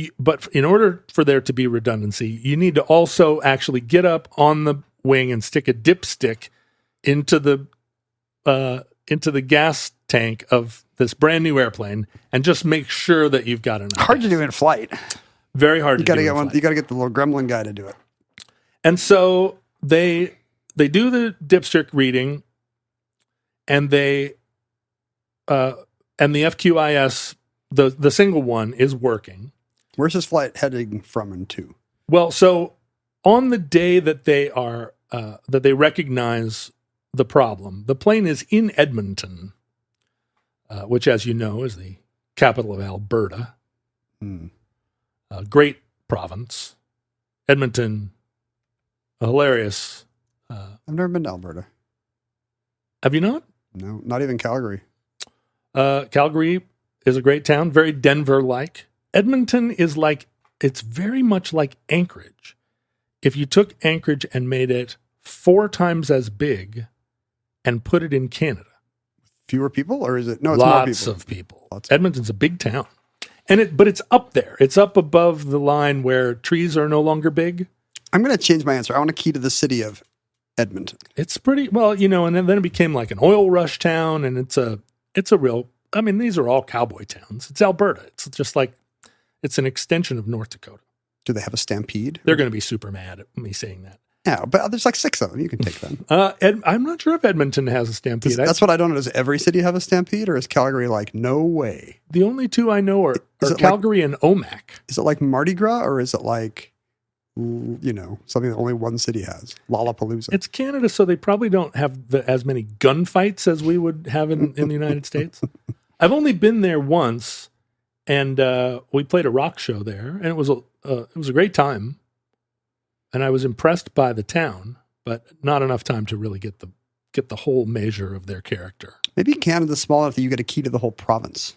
in order for there to be redundancy, you need to also actually get up on the wing and stick a dipstick into the gas tank of this brand new airplane, and just make sure that you've got enough. Hard to do in flight. Very hard. You got to get one. You got to get the little gremlin guy to do it. And so they do the dipstick reading, and the FQIS, the single one, is working. Where's this flight heading from and to? Well, so on the day that they recognize the problem, the plane is in Edmonton, which, as you know, is the capital of Alberta. A great province. Edmonton, a hilarious. I've never been to Alberta. Have you not? No, not even Calgary. Calgary is a great town, very Denver-like. Edmonton is it's very much like Anchorage. If you took Anchorage and made it 4 times as big and put it in Canada. Fewer people, or is it? No, it's lots more of people. Edmonton's a big town. But it's up there. It's up above the line where trees are no longer big. I'm going to change my answer. I want a key to the city of Edmonton. It's pretty, well, and then it became like an oil rush town, and it's a real, these are all cowboy towns. It's Alberta. It's just like, it's an extension of North Dakota. Do they have a stampede? They're going to be super mad at me saying that. Yeah, but there's like 6 of them. You can take them. I'm not sure if Edmonton has a stampede. That's what I don't know. Does every city have a stampede, or is Calgary like, no way? The only 2 I know are Calgary and Omak. Is it like Mardi Gras, or is it like, something that only one city has? Lollapalooza. It's Canada, so they probably don't have as many gunfights as we would have in the United States. I've only been there once, and we played a rock show there, and it was a great time. And I was impressed by the town, but not enough time to really get the whole measure of their character. Maybe Canada's small enough that you get a key to the whole province.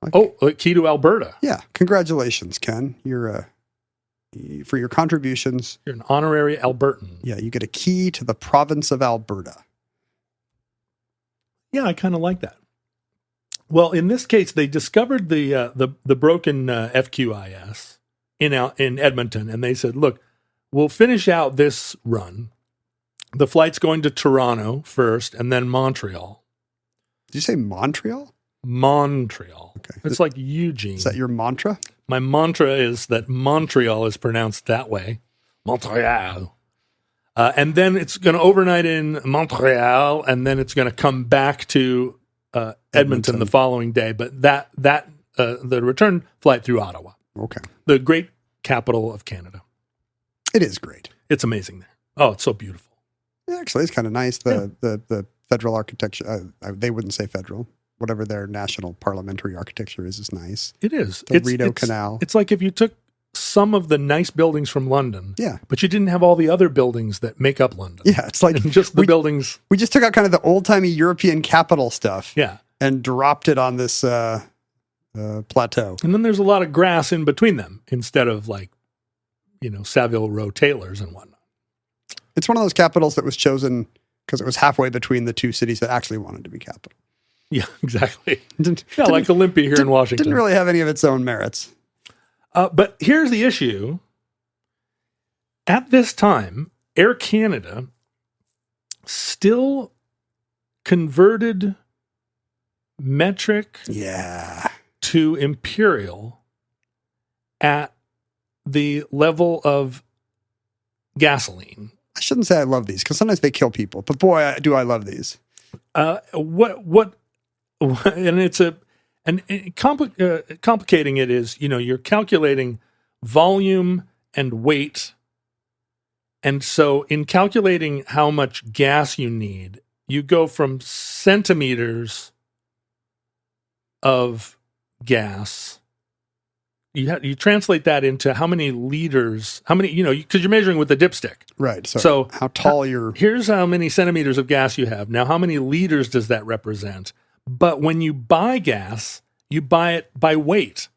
A key to Alberta. Yeah. Congratulations, Ken. You're for your contributions. You're an honorary Albertan. Yeah, you get a key to the province of Alberta. Yeah, I kind of like that. Well, in this case, they discovered the broken FQIS in Edmonton, and they said, look, we'll finish out this run. The flight's going to Toronto first, and then Montreal. Did you say Montreal? Montreal. Okay. It's like Eugene. Is that your mantra? My mantra is that Montreal is pronounced that way. Montreal. And then it's going to overnight in Montreal, and then it's going to come back to Edmonton the following day. But the return flight through Ottawa. Okay. The great capital of Canada. It is great. It's amazing there. Oh, it's so beautiful. Yeah, actually, it's kind of nice. The federal architecture, they wouldn't say federal. Whatever their national parliamentary architecture is nice. It is. The Rideau Canal. It's like if you took some of the nice buildings from London, yeah, but you didn't have all the other buildings that make up London. Yeah, it's like just the buildings. We just took out kind of the old-timey European capital stuff. Yeah. And dropped it on this plateau. And then there's a lot of grass in between them instead of Savile Row tailors and whatnot. It's one of those capitals that was chosen because it was halfway between the 2 cities that actually wanted to be capital. Yeah, exactly. Like Olympia here in Washington. Didn't really have any of its own merits. But here's the issue. At this time, Air Canada still converted metric to imperial at the level of gasoline. I shouldn't say I love these because sometimes they kill people, but boy, do I love these. What, and complicating it is, you're calculating volume and weight. And so in calculating how much gas you need, you go from centimeters of gas. You translate that into how many liters, because you're measuring with the dipstick. Right. So how tall you're. Here's how many centimeters of gas you have. Now, how many liters does that represent? But when you buy gas, you buy it by weight.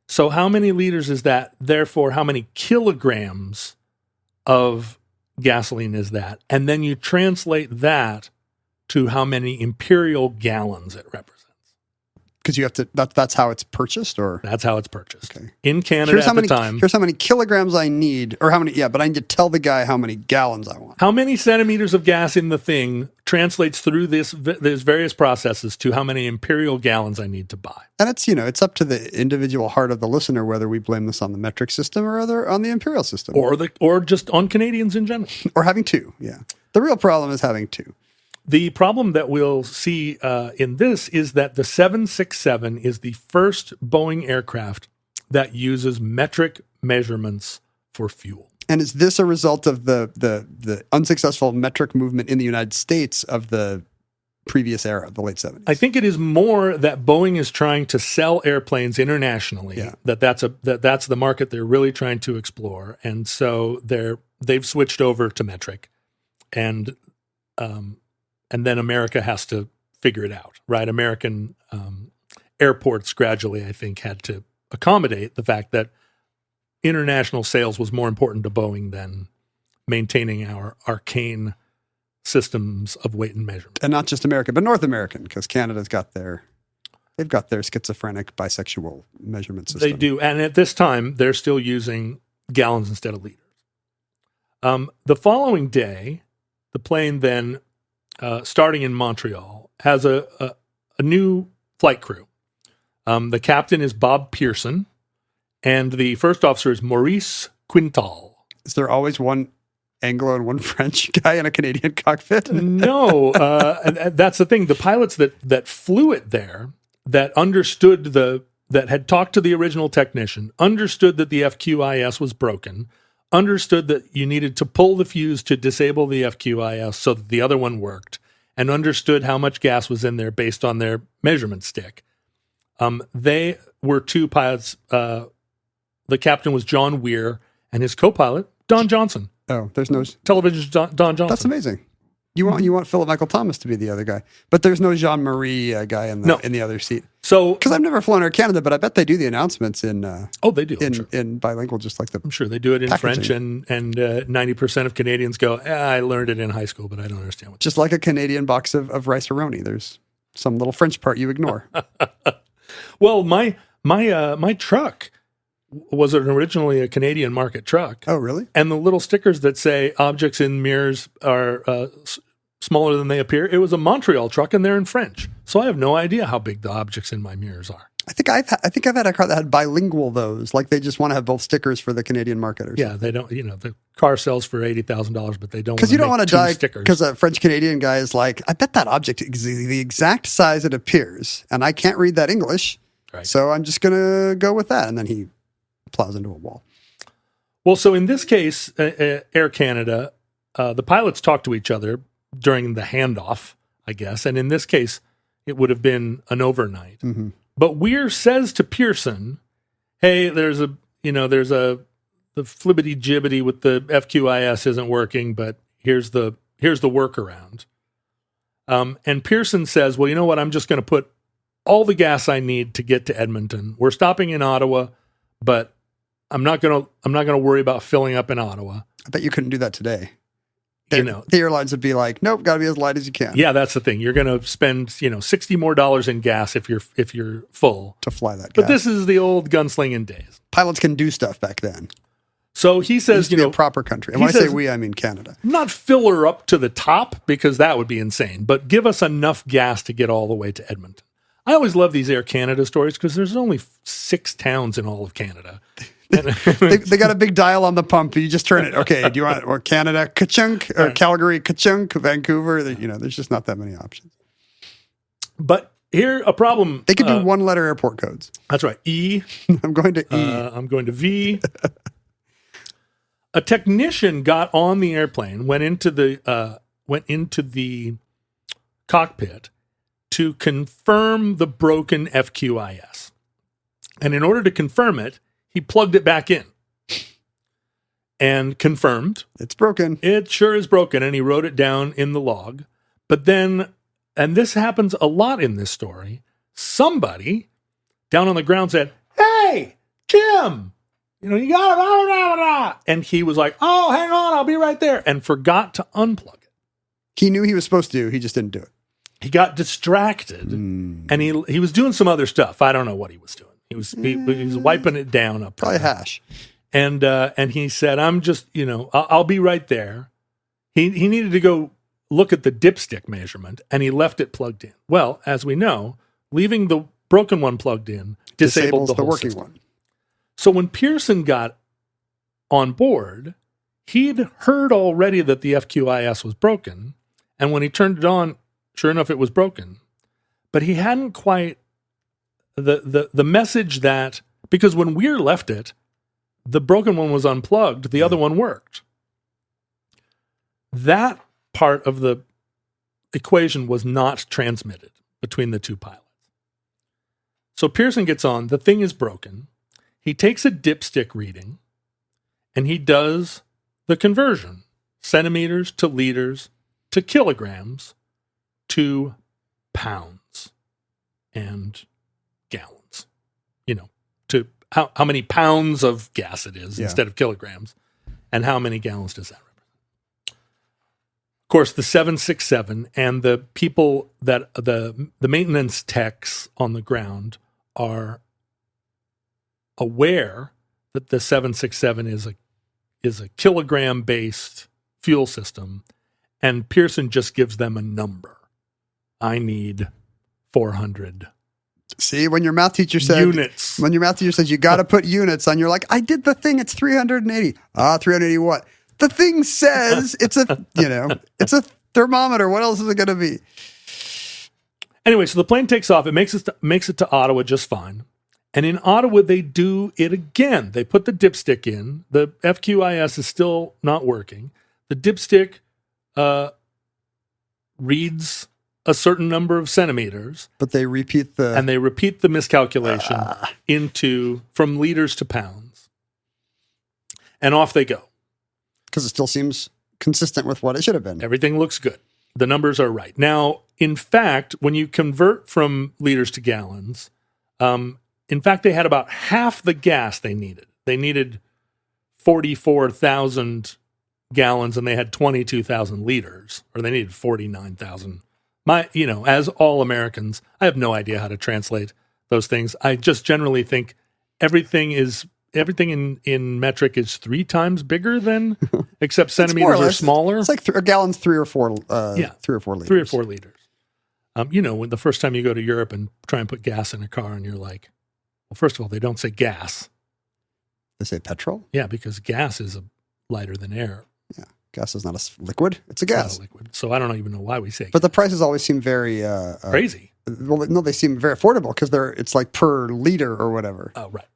So how many liters is that? Therefore, how many kilograms of gasoline is that? And then you translate that to how many imperial gallons it represents. Because you have to, that's how it's purchased, or? That's how it's purchased. Okay. In Canada at the time. Here's how many kilograms I need, or how many, but I need to tell the guy how many gallons I want. How many centimeters of gas in the thing translates through these various processes to how many imperial gallons I need to buy. And it's up to the individual heart of the listener whether we blame this on the metric system or on the imperial system. Or just on Canadians in general. Or having two, yeah. The real problem is having two. The problem that we'll see in this is that the 767 is the first Boeing aircraft that uses metric measurements for fuel. And is this a result of the unsuccessful metric movement in the United States of the previous era, the late 70s? I think it is more that Boeing is trying to sell airplanes internationally. Yeah. That's the market they're really trying to explore, and so they've switched over to metric, and then America has to figure it out, right? American airports gradually, I think, had to accommodate the fact that international sales was more important to Boeing than maintaining our arcane systems of weight and measurement. And not just America, but North American, because Canada's got they've got their schizophrenic bisexual measurement system. They do. And at this time, they're still using gallons instead of liters. The following day, the plane then, starting in Montreal, has a new flight crew. The captain is Bob Pearson, and the first officer is Maurice Quintal. Is there always one Anglo and one French guy in a Canadian cockpit? No, that's the thing. The pilots that flew it there, that had talked to the original technician, understood that the FQIS was broken, understood that you needed to pull the fuse to disable the FQIS so that the other one worked, and understood how much gas was in there based on their measurement stick. They were two pilots. The captain was John Weir, and his co-pilot, Don Johnson. Oh, there's no television Don Johnson. That's amazing. You want Philip Michael Thomas to be the other guy, but there's no Jean-Marie guy in the other seat. So, because I've never flown Air Canada, but I bet they do the announcements in. They do in bilingual, just like I'm sure they do it in packaging. French, and 90% of Canadians go, I learned it in high school, but I don't understand what. Just like a Canadian box of rice-a-roni, there's some little French part you ignore. Well, my truck was originally a Canadian market truck. Oh, really? And the little stickers that say objects in mirrors are smaller than they appear, it was a Montreal truck, and they're in French. So I have no idea how big the objects in my mirrors are. I think I've had a car that had bilingual those, like they just want to have both stickers for the Canadian market or something. Yeah, they don't, the car sells for $80,000, but they don't, because you don't want to die stickers. Because a French Canadian guy is like, I bet that object is the exact size it appears, and I can't read that English, right. So I'm just going to go with that. And then he plows into a wall. Well, so in this case, Air Canada, the pilots talk to each other during the handoff, I guess. And in this case, it would have been an overnight. Mm-hmm. But Weir says to Pearson, hey, there's the flibbity jibbity with the FQIS isn't working, but here's the workaround. And Pearson says, well, you know what? I'm just going to put all the gas I need to get to Edmonton. We're stopping in Ottawa, but I'm not going to worry about filling up in Ottawa. I bet you couldn't do that today. The airlines would be like, nope, got to be as light as you can. Yeah, that's the thing. You're going to spend, $60 more in gas if you're full to fly that gas. But this is the old gunslinging days. Pilots can do stuff back then. So he says, a proper country. And when I say we, I mean Canada. Not fill her up to the top, because that would be insane, but give us enough gas to get all the way to Edmonton. I always love these Air Canada stories because there's only 6 towns in all of Canada. They got a big dial on the pump. And you just turn it. Okay, do you want or Canada ka-chunk or Calgary ka-chunk, Vancouver? There's just not that many options. But here a problem. They could do one-letter airport codes. That's right. E. I'm going to E. I'm going to V. A technician got on the airplane, went into the cockpit to confirm the broken FQIS. And in order to confirm it, he plugged it back in and confirmed. It's broken. It sure is broken. And he wrote it down in the log. But then, and this happens a lot in this story, somebody down on the ground said, "Hey, Jim, you got it, blah, blah, blah." And he was like, "Oh, hang on, I'll be right there," and forgot to unplug it. He knew he was supposed to. He just didn't do it. He got distracted, and he was doing some other stuff. I don't know what he was doing. He was wiping it down up. Probably hash. And he said, "I'm just, I'll be right there." He needed to go look at the dipstick measurement, and he left it plugged in. Well, as we know, leaving the broken one plugged in disabled the whole working system. one. So when Pearson got on board, he'd heard already that the FQIS was broken, and when he turned it on, sure enough, it was broken. But he hadn't quite the message that, because when Weir left it, the broken one was unplugged, the other one worked. That part of the equation was not transmitted between the two pilots. So Pearson gets on, the thing is broken. He takes a dipstick reading, and he does the conversion, centimeters to liters to kilograms to pounds and gallons, to how many pounds of gas it is instead of kilograms, and how many gallons does that represent. Of course, the 767 and the people that the maintenance techs on the ground are aware that the 767 is a kilogram based fuel system, and Pearson just gives them a number. I need 400. See, when your math teacher said units. When your math teacher says you got to put units on, you're like, I did the thing. It's 380. 380 what? The thing says it's a it's a thermometer. What else is it going to be? Anyway, so the plane takes off. It makes it to Ottawa just fine. And in Ottawa, they do it again. They put the dipstick in. The FQIS is still not working. The dipstick reads a certain number of centimeters. But they repeat the miscalculation from liters to pounds. And off they go. Because it still seems consistent with what it should have been. Everything looks good. The numbers are right. Now, in fact, when you convert from liters to gallons, in fact, they had about half the gas they needed. They needed 44,000 gallons, and they had 22,000 liters, or they needed 49,000. As all Americans, I have no idea how to translate those things. I just generally think everything in metric is 3 times bigger than, except centimeters are smaller. It's like a gallon's 3 or 4 liters. 3 or 4 liters. When the first time you go to Europe and try and put gas in a car, and you're like, well, first of all, they don't say gas. They say petrol? Yeah, because gas is lighter than air. Yeah, gas is not a liquid. It's a gas. Not a liquid. So I don't even know why we say But the prices always seem very... crazy. Well, no, they seem very affordable because it's like per liter or whatever. Oh, right.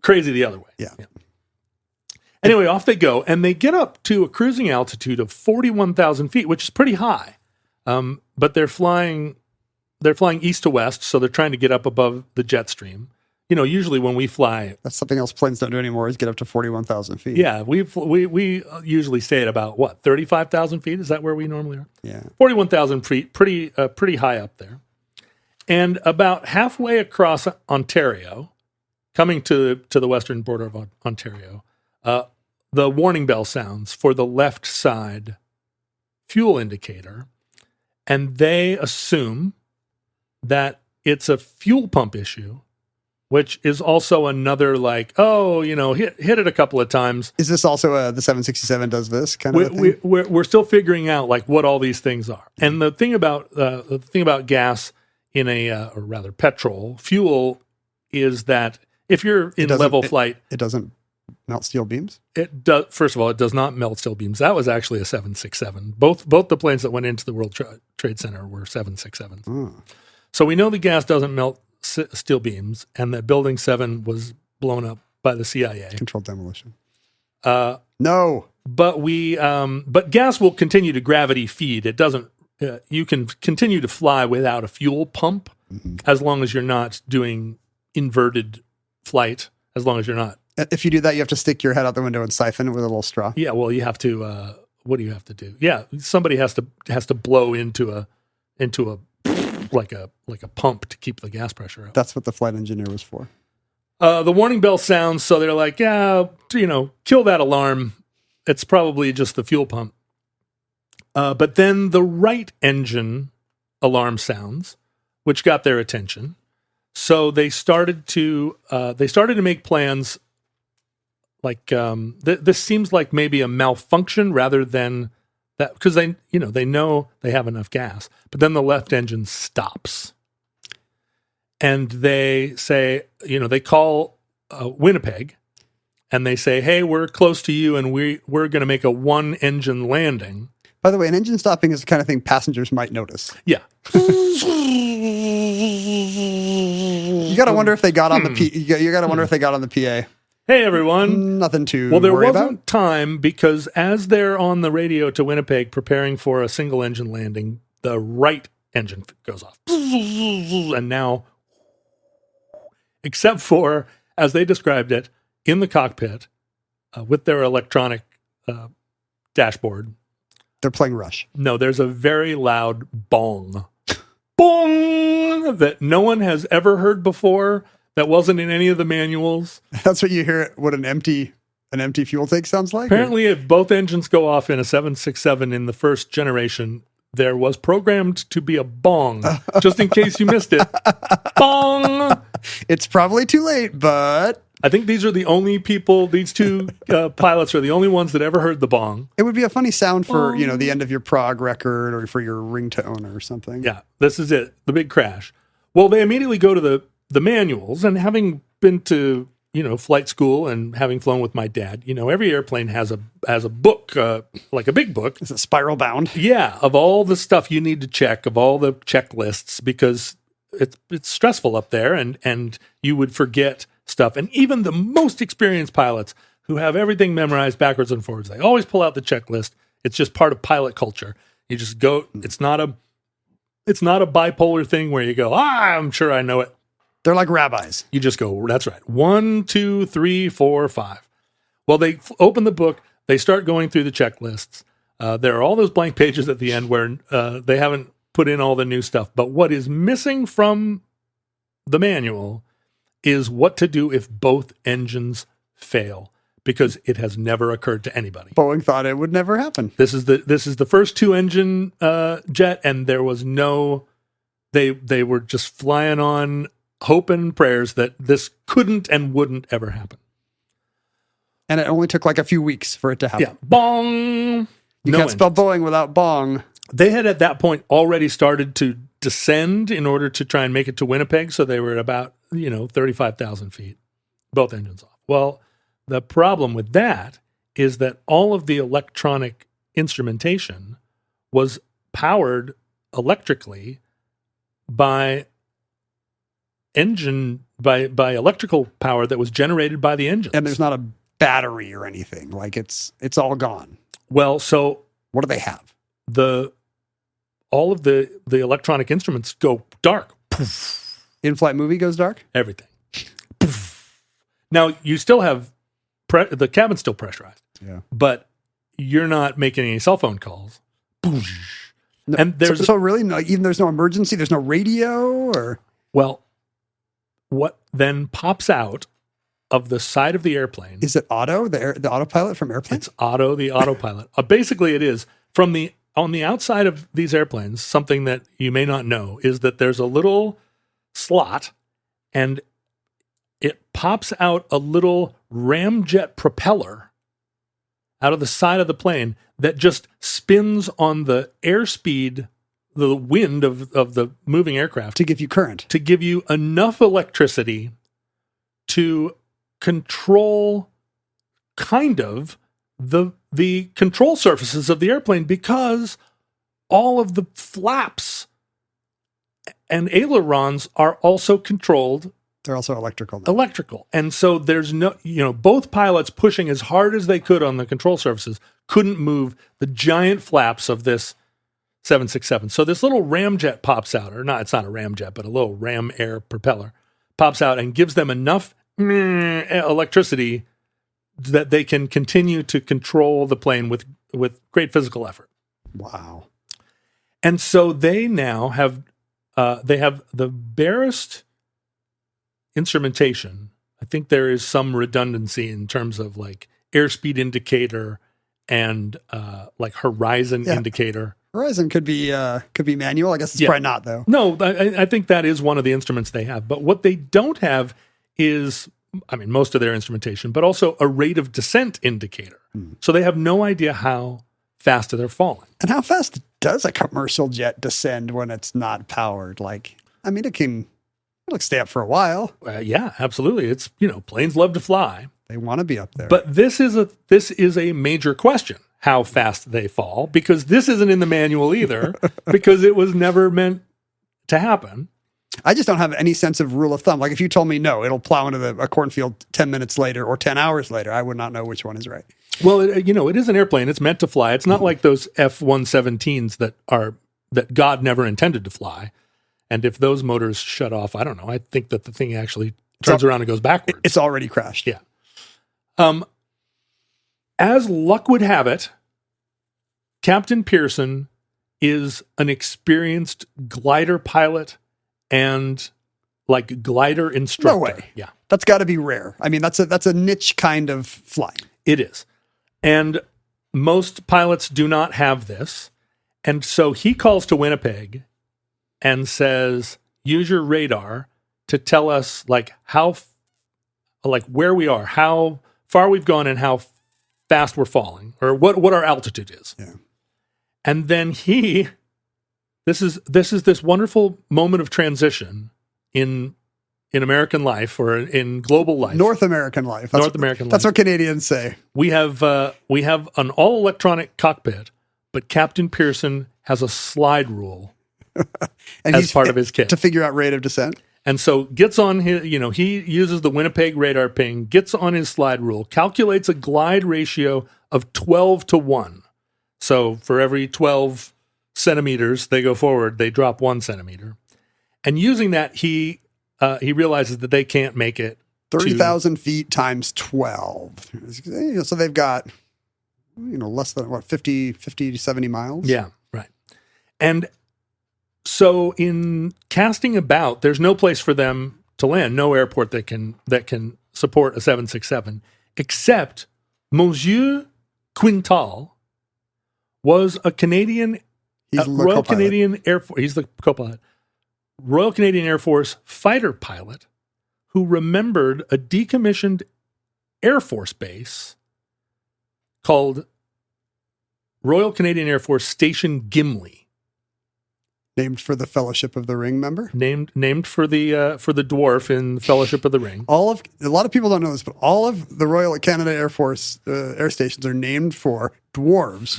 Crazy the other way. Yeah. Anyway, off they go, and they get up to a cruising altitude of 41,000 feet, which is pretty high. But they're flying east to west, so they're trying to get up above the jet stream. Usually when we fly, that's something else planes don't do anymore, is get up to 41,000 feet. Yeah, we usually stay at about 35,000 feet. Is that where we normally are? Yeah, 41,000 feet, pretty high up there. And about halfway across Ontario, coming to the western border of Ontario, the warning bell sounds for the left side fuel indicator, and they assume that it's a fuel pump issue, which is also another hit it a couple of times. Is this also the 767 does this kind of thing? We're still figuring out what all these things are. And the thing about gas in or rather petrol fuel is that if you're in level flight, it doesn't Melt steel beams? It does. First of all, it does not melt steel beams. That was actually a 767. Both the planes that went into the World Trade Center were 767s. Oh. So we know the gas doesn't melt steel beams, and that Building 7 was blown up by the CIA. Controlled demolition. No, but gas will continue to gravity feed. It doesn't. You can continue to fly without a fuel pump, as long as you're not doing inverted flight. As long as you're not. If you do that, you have to stick your head out the window and siphon it with a little straw. Yeah, well, you have to. What do you have to do? Yeah, somebody has to blow into a like a pump to keep the gas pressure up. That's what the flight engineer was for. The warning bell sounds, so they're like, yeah, kill that alarm. It's probably just the fuel pump. But then the right engine alarm sounds, which got their attention. So they started to make plans. Like this seems like maybe a malfunction rather than that, because they know they have enough gas. But then the left engine stops, and they say, they call Winnipeg, and they say, hey, we're close to you, and we're going to make a one engine landing. By the way, an engine stopping is the kind of thing passengers might notice. Yeah. You got to wonder if they got on the you got to wonder if they got on the PA. Hey, everyone. Nothing to Well, there worry wasn't about. time, because as they're on the radio to Winnipeg preparing for a single engine landing, the right engine goes off. And now, except for, as they described it, in the cockpit with their electronic dashboard. They're playing Rush. No, there's a very loud bong. Bong! That no one has ever heard before. That wasn't in any of the manuals. That's what you hear. What an empty fuel tank sounds like. Apparently, if both engines go off in a 767 in the first generation, there was programmed to be a bong, just in case you missed it. Bong! It's probably too late, but I think these are the only people. These two pilots are the only ones that ever heard the bong. it would be a funny sound for the end of your prog record or for your ringtone or something. Yeah, this is it. The big crash. Well, they immediately go to the manuals, and having been to flight school and having flown with my dad, every airplane has a book, like a big book. Is it spiral bound? Yeah, of all the stuff you need to check, of all the checklists, because it's stressful up there, and you would forget stuff. And even the most experienced pilots who have everything memorized backwards and forwards, they always pull out the checklist. It's just part of pilot culture. You just go. It's not a bipolar thing where you go, I'm sure I know it. They're like rabbis. You just go, that's right. 1, 2, 3, 4, 5. Well, they open the book. They start going through the checklists. There are all those blank pages at the end where they haven't put in all the new stuff. But what is missing from the manual is what to do if both engines fail, because it has never occurred to anybody. Boeing thought it would never happen. This is the first two engine jet, and there was no. They were just flying on hope and prayers that this couldn't and wouldn't ever happen. And it only took like a few weeks for it to happen. Yeah. Bong! You can't spell Boeing without bong. They had at that point already started to descend in order to try and make it to Winnipeg. So they were at about, 35,000 feet, both engines off. Well, the problem with that is that all of the electronic instrumentation was powered electrically by electrical power that was generated by the engine. And there's not a battery or anything. Like it's all gone. Well, so what do they have? All of the electronic instruments go dark. In-flight movie goes dark? Everything. Now, you still have the cabin's still pressurized. Yeah. But you're not making any cell phone calls. No, And there's so really, even there's no emergency, there's no radio or. Well, what then pops out of the side of the airplane? Is it Otto, the autopilot from Airplane? It's Otto, the autopilot. Basically, it is. On the outside of these airplanes, something that you may not know is that there's a little slot, and it pops out a little ramjet propeller out of the side of the plane that just spins on the airspeed, the wind of the moving aircraft. To give you current. To give you enough electricity to control kind of the control surfaces of the airplane, because all of the flaps and ailerons are also controlled. They're also electrical now. Electrical. And so there's no, both pilots pushing as hard as they could on the control surfaces couldn't move the giant flaps of this 767. So this little ramjet pops out, or not, it's not a ramjet, but a little ram air propeller pops out and gives them enough electricity that they can continue to control the plane with great physical effort. Wow. And so they now have, they have the barest instrumentation. I think there is some redundancy in terms of like airspeed indicator and like horizon indicator. Horizon could be manual. I guess it's probably not, though. No, I think that is one of the instruments they have. But what they don't have is, most of their instrumentation, but also a rate of descent indicator. So they have no idea how fast they're falling. And how fast does a commercial jet descend when it's not powered? It'll stay up for a while. Yeah, absolutely. It's, planes love to fly. They want to be up there. But this is a major question, how fast they fall, because this isn't in the manual either, because it was never meant to happen. I just don't have any sense of rule of thumb. Like if you told me, no, it'll plow into a cornfield 10 minutes later or 10 hours later, I would not know which one is right. Well, it is an airplane. It's meant to fly. It's not like those F-117s that God never intended to fly. And if those motors shut off, I don't know. I think that the thing actually turns around and goes backwards. It's already crashed. Yeah. As luck would have it, Captain Pearson is an experienced glider pilot and like glider instructor. No way. Yeah. That's got to be rare. That's a niche kind of flying. It is. And most pilots do not have this. And so he calls to Winnipeg and says, use your radar to tell us where we are, how far we've gone and how fast we're falling, or what our altitude is. Yeah. And then this is this wonderful moment of transition in American life, or in global life. North American life. That's what Canadians say. We have an all electronic cockpit, but Captain Pearson has a slide rule and as part of his kit to figure out rate of descent. And so gets on his, he uses the Winnipeg radar ping, gets on his slide rule, calculates a glide ratio of 12-1. So for every 12 centimeters they go forward, they drop 1 centimeter. And using that, he realizes that they can't make it 30,000 feet times 12. So they've got, less than 50 to 70 miles. Yeah, right. And so in casting about, there's no place for them to land, no airport that can support a 767, except Monsieur Quintal was a Canadian Royal Canadian Air Force. He's the co-pilot. Royal Canadian Air Force fighter pilot who remembered a decommissioned Air Force base called Royal Canadian Air Force Station Gimli. Named for the Fellowship of the Ring member? Named for the dwarf in Fellowship of the Ring. A lot of people don't know this, but all of the Royal Canada Air Force air stations are named for dwarves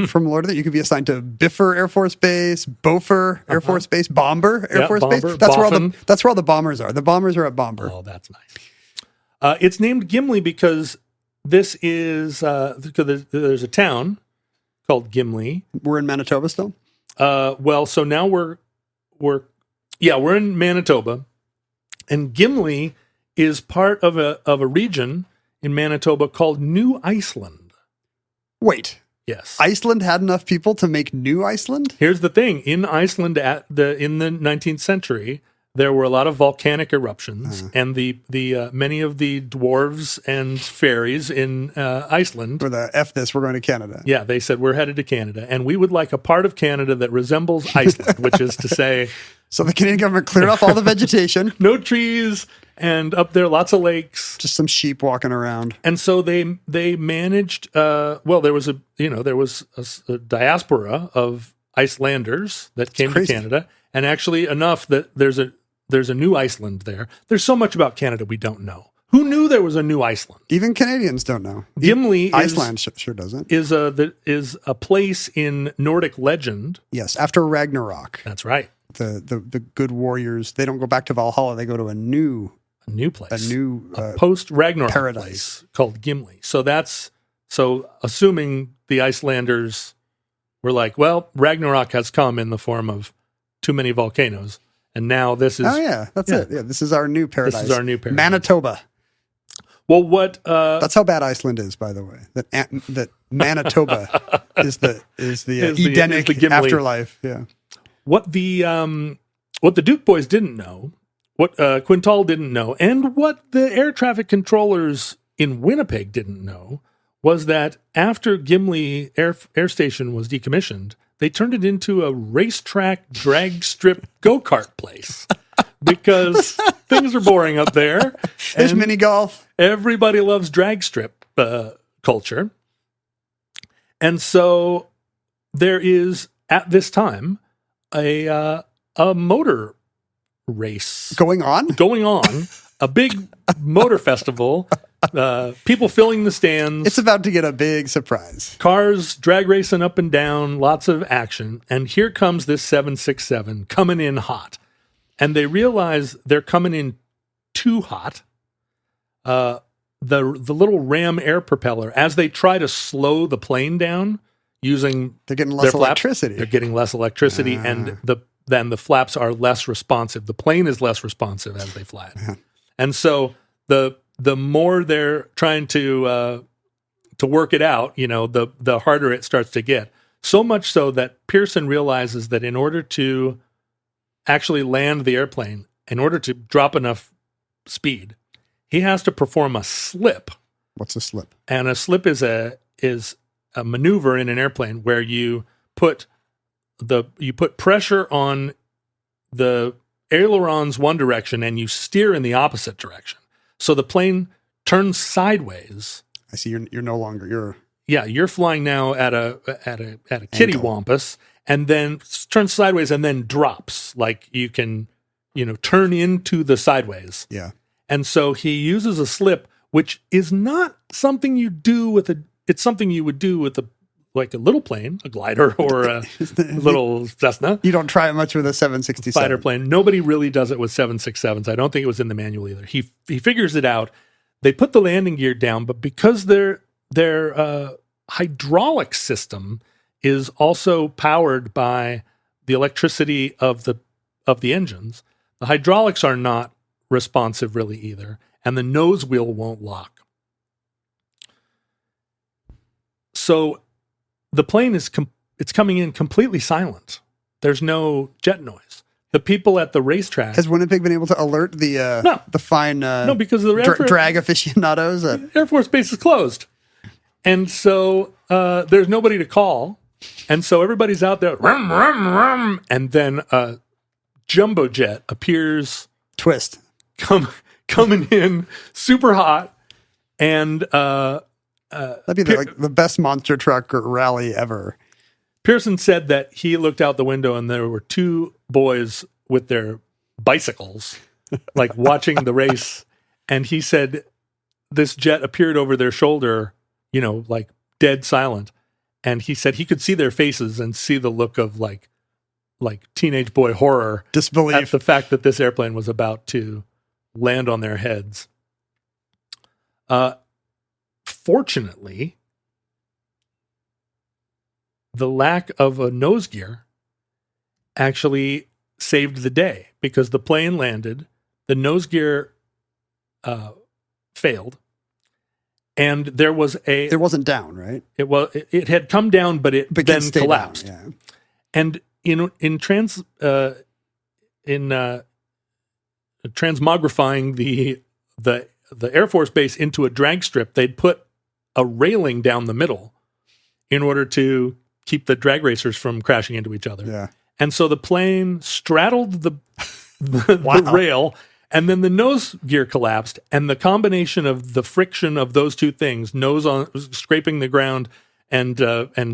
from Lord of the Rings. You could be assigned to Biffer Air Force Base, Beaufort Air Force Base, Bomber Air Force Base. That's where all the bombers are. The bombers are at Bomber. Oh, that's nice. It's named Gimli because this is there's a town called Gimli. We're in Manitoba still? So now we're in Manitoba, and Gimli is part of a region in Manitoba called New Iceland. Wait. Yes. Iceland had enough people to make New Iceland? Here's the thing. In Iceland in the 19th century, there were a lot of volcanic eruptions, and the many of the dwarves and fairies in Iceland. For the F this, we're going to Canada. Yeah, they said, we're headed to Canada, and we would like a part of Canada that resembles Iceland, which is to say... So the Canadian government cleared off all the vegetation. No trees, and up there, lots of lakes. Just some sheep walking around. And so they managed... there was a diaspora of Icelanders that came to Canada, and actually enough that there's a new Iceland there. There's so much about Canada we don't know. Who knew there was a new Iceland? Even Canadians don't know. Gimli Iceland sure doesn't. is a place in Nordic legend. Yes, after Ragnarok. That's right. The good warriors, they don't go back to Valhalla. They go to a new place. A post Ragnarok paradise place called Gimli. So assuming the Icelanders were like, well, Ragnarok has come in the form of too many volcanoes, and now this is that's it. Yeah, this is our new paradise. This is our new paradise. Manitoba. Well, what? That's how bad Iceland is, by the way. That Manitoba is the Edenic the Gimli. afterlife. Yeah. What the Duke boys didn't know, what Quintal didn't know, and what the air traffic controllers in Winnipeg didn't know was that after Gimli Air Station was decommissioned, they turned it into a racetrack drag strip go-kart place because things are boring up there. There's mini golf. Everybody loves drag strip culture. And so there is, at this time, a motor race going on, a big motor festival, people filling the stands. It's about to get a big surprise. Cars drag racing up and down, lots of action. And here comes this 767 coming in hot. And they realize they're coming in too hot. The little ram air propeller, as they try to slow the plane down using they're getting less electricity. They're getting less electricity, and then the flaps are less responsive. The plane is less responsive as they fly it. And so the more they're trying to work it out, the harder it starts to get. So much so that Pearson realizes that in order to actually land the airplane, in order to drop enough speed, he has to perform a slip. What's a slip? And a slip is a maneuver in an airplane where you put pressure on the ailerons one direction and you steer in the opposite direction. So the plane turns sideways. I see. You're no longer you're flying now at a kittywampus, and then turns sideways and then drops. Like you can, turn into the sideways. Yeah. And so he uses a slip, which is not something you do it's something you would do with a little plane, a glider, or a little Cessna. You don't try it much with a 767 fighter plane. Nobody really does it with 767s. I don't think it was in the manual either. He figures it out. They put the landing gear down, but because their hydraulic system is also powered by the electricity of the engines, the hydraulics are not responsive really either, and the nose wheel won't lock. So the plane it's coming in completely silent. There's no jet noise. The people at the racetrack. Has Winnipeg been able to alert the fine because of the drag aficionados? Air Force Base is closed, and so there's nobody to call, and so everybody's out there, rum, rum, rum, and then a jumbo jet appears. Twist. Coming in super hot, and that'd be the best monster truck rally ever. Pearson said that he looked out the window and there were two boys with their bicycles, like watching the race, and he said this jet appeared over their shoulder, like dead silent, and he said he could see their faces and see the look of like teenage boy horror, disbelief at the fact that this airplane was about to land on their heads. Fortunately, the lack of a nose gear actually saved the day because the plane landed, the nose gear failed, and there it wasn't down, right? It had come down, but it then collapsed. Down, yeah. And in transmogrifying the Air Force Base into a drag strip, they'd put a railing down the middle in order to keep the drag racers from crashing into each other. Yeah. And so the plane straddled the wow. the rail, and then the nose gear collapsed, and the combination of the friction of those two things, nose on scraping the ground and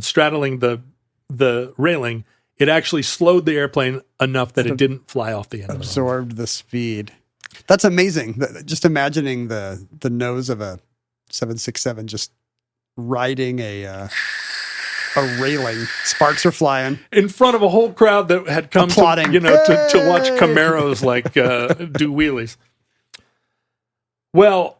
straddling the railing, it actually slowed the airplane enough that it didn't fly off the end. Absorbed the speed. That's amazing. Just imagining the nose of a 767 just riding a railing. Sparks are flying. In front of a whole crowd that had come Applauding. to watch Camaros do wheelies. Well,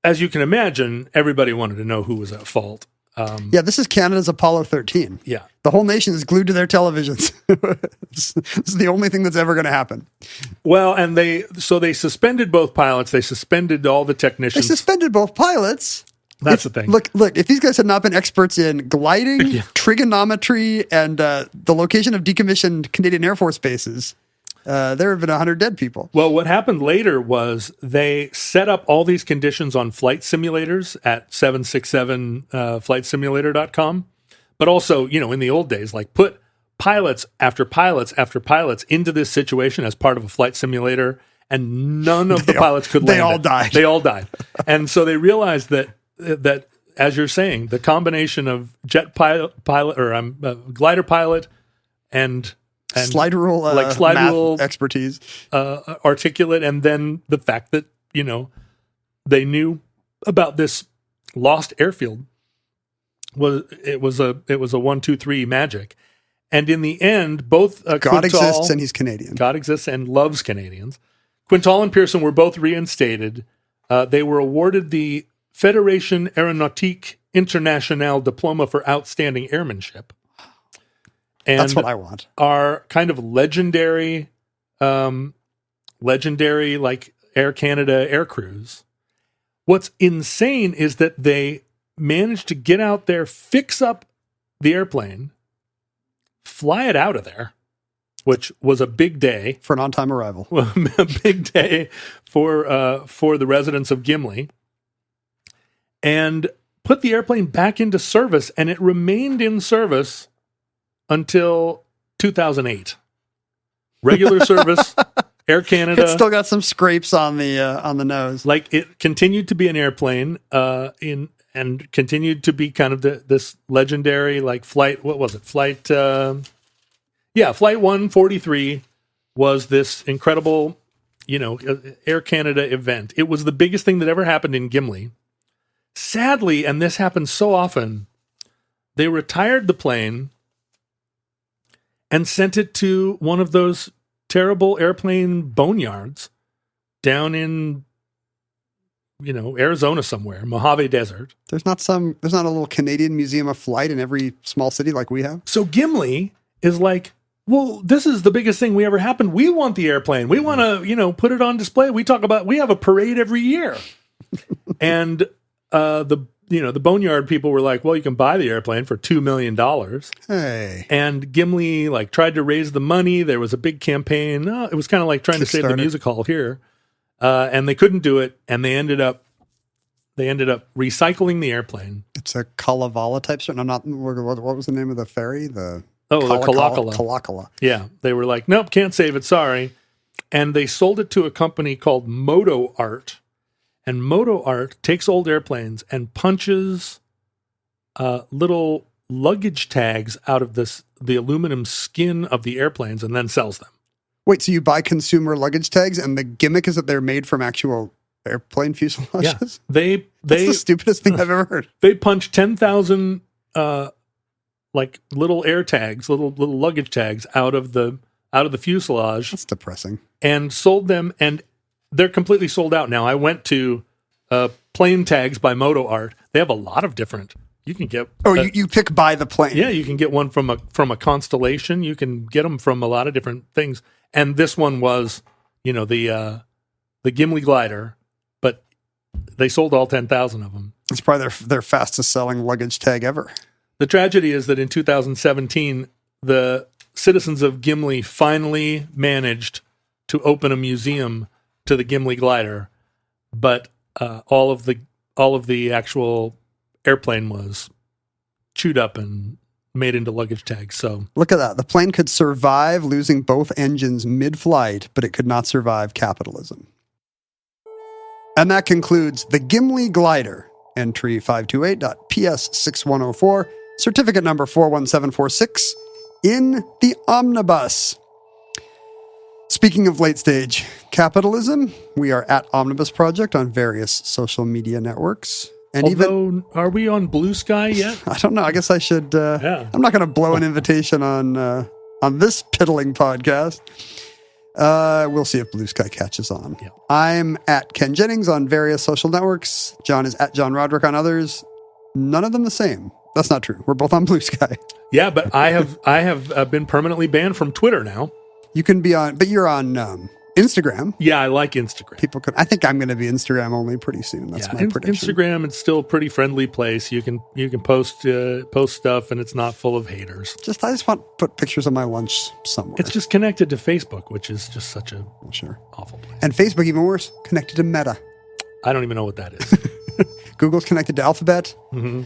as you can imagine, everybody wanted to know who was at fault. This is Canada's Apollo 13. Yeah. The whole nation is glued to their televisions. This is the only thing that's ever going to happen. Well, and they suspended both pilots. They suspended all the They technicians. suspended both pilots. That's the thing. Look, if these guys had not been experts in gliding, trigonometry, and the location of decommissioned Canadian Air Force bases, there have been 100 dead people. Well, what happened later was they set up all these conditions on flight simulators at 767flightsimulator.com. But also, in the old days, like put pilots after pilots after pilots into this situation as part of a flight simulator, and none of the pilots could land. They all died. They all died. And so they realized that, as you're saying, the combination of jet pilot or glider pilot and slide rule, slide math rule expertise, articulate, and then the fact that they knew about this lost airfield was a 1, 2, 3 magic. And in the end, both God Quintal, exists and he's Canadian. God exists and loves Canadians. Quintal and Pearson were both reinstated. They were awarded the Fédération Aéronautique Internationale Diploma for Outstanding Airmanship. And that's what I want. Are kind of legendary like Air Canada air crews. What's insane is that they managed to get out there, fix up the airplane, fly it out of there, which was a big day for an on-time arrival. A big day for the residents of Gimli, and put the airplane back into service, and it remained in service until 2008. Regular service, Air Canada. It's still got some scrapes on the nose. Like, it continued to be an airplane and continued to be kind of this legendary, like, flight. What was it? Flight 143 was this incredible, Air Canada event. It was the biggest thing that ever happened in Gimli. Sadly, and this happens so often, they retired the plane and sent it to one of those terrible airplane boneyards down in, Arizona somewhere, Mojave Desert. There's not a little Canadian Museum of Flight in every small city like we have. So Gimli is like, well, this is the biggest thing we ever happened. We want the airplane. We want to, put it on display. We have a parade every year. And the boneyard people were like, well, you can buy the airplane for $2 million. Hey. And Gimli like tried to raise the money. There was a big campaign. It was kind of like trying to save the music hall here. And they couldn't do it. And they ended up recycling the airplane. It's a Kalevala type. What was the name of the ferry? The Kalakala. Kalakala. Yeah. They were like, nope, can't save it. Sorry. And they sold it to a company called Moto Art. And Moto Art takes old airplanes and punches little luggage tags out of the aluminum skin of the airplanes and then sells them. Wait, so you buy consumer luggage tags and the gimmick is that they're made from actual airplane fuselages? Yeah. That's the stupidest thing I've ever heard. They punch 10,000 like little air tags, little luggage tags out of the fuselage. That's depressing. And sold them, and they're completely sold out now. I went to plane tags by Moto Art. They have a lot of different. You can get. You pick by the plane. Yeah, you can get one from a Constellation. You can get them from a lot of different things. And this one was, the Gimli glider, but they sold all 10,000 of them. It's probably their fastest selling luggage tag ever. The tragedy is that in 2017, the citizens of Gimli finally managed to open a museum to the Gimli glider, but all of the actual airplane was chewed up and made into luggage tags. So look at that. The plane could survive losing both engines mid-flight, but it could not survive capitalism. And that concludes the Gimli glider, entry 528.PS6104, certificate number 41746, in the omnibus. Speaking of late stage capitalism, we are at Omnibus Project on various social media networks. And Although, are we on Blue Sky yet? I don't know. I guess I should. Yeah. I'm not going to blow an invitation on this piddling podcast. We'll see if Blue Sky catches on. Yeah. I'm at Ken Jennings on various social networks. John is at John Roderick on others. None of them the same. That's not true. We're both on Blue Sky. Yeah, but I have been permanently banned from Twitter now. You can be on, but you're on Instagram. Yeah, I like Instagram. People could. I think I'm going to be Instagram only pretty soon. That's my prediction. Instagram, it's still a pretty friendly place. You can post stuff, and it's not full of haters. I just want to put pictures of my lunch somewhere. It's just connected to Facebook, which is just such a awful place. And Facebook, even worse, connected to Meta. I don't even know what that is. Google's connected to Alphabet. Mm-hmm.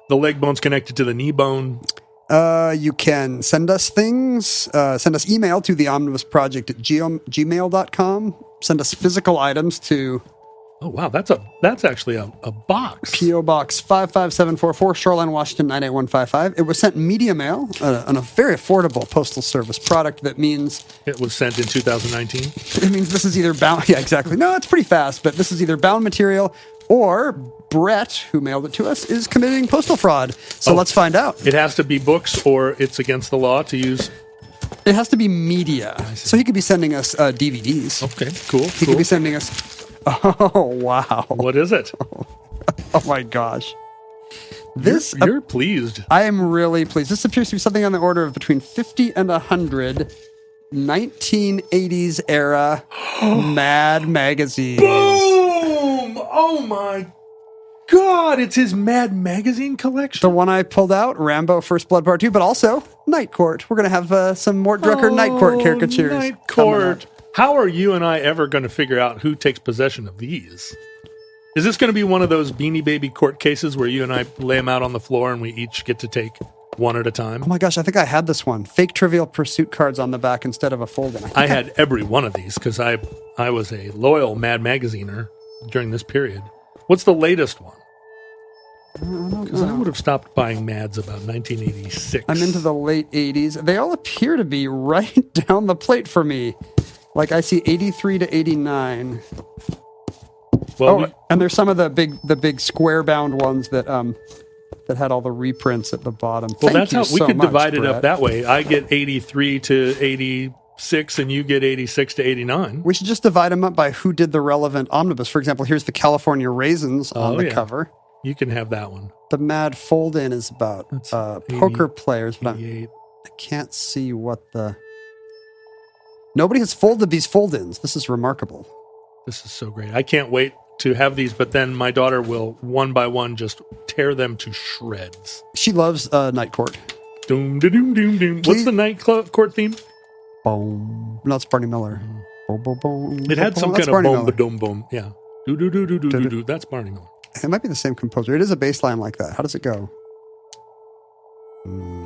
The leg bone's connected to the knee bone. You can send us things. Send us email to theomnibusproject@gmail.com. Send us physical items to... Oh, wow. That's actually a box. P.O. Box 55744, Shoreline, Washington, 98155. It was sent media mail, on a very affordable postal service product that means... It was sent in 2019? It means this is either bound... Yeah, exactly. No, it's pretty fast, but this is either bound material or Brett, who mailed it to us, is committing postal fraud. So let's find out. It has to be books or it's against the law to use... It has to be media. So he could be sending us DVDs. Okay, cool. He could be sending us... Oh, wow. What is it? Oh, my gosh. You're pleased. I am really pleased. This appears to be something on the order of between 50 and 100 1980s era Mad magazines. Boom! Oh, my God. It's his Mad magazine collection. The one I pulled out, Rambo First Blood Part 2, but also Night Court. We're going to have some Mort Drucker Night Court caricatures. Night Court. How are you and I ever going to figure out who takes possession of these? Is this going to be one of those Beanie Baby court cases where you and I lay them out on the floor and we each get to take one at a time? Oh my gosh, I think I had this one. Fake Trivial Pursuit cards on the back instead of a fold-in. I had every one of these because I was a loyal Mad Magaziner during this period. What's the latest one? Because I would have stopped buying Mads about 1986. I'm into the late 80s. They all appear to be right down the plate for me. Like I see 83 to 89. Well, and there's some of the big square bound ones that had all the reprints at the bottom. Well, that's how we could divide it up that way. I get 83 to 86 and you get 86 to 89. We should just divide them up by who did the relevant omnibus. For example, here's the California Raisins on the cover. You can have that one. The Mad Fold-In is about poker players, but I can't see what the... Nobody has folded these fold-ins. This is remarkable. This is so great. I can't wait to have these, but then my daughter will, one by one, just tear them to shreds. She loves Night Court. Doom, doom, doom, doom. What's the Night Court theme? Boom. No, it's Barney Miller. Boom, boom, boom. It had some kind of boom, ba-doom, boom. Yeah. Do, do, do, do, do, do, do. That's Barney Miller. It might be the same composer. It is a bass line like that. How does it go?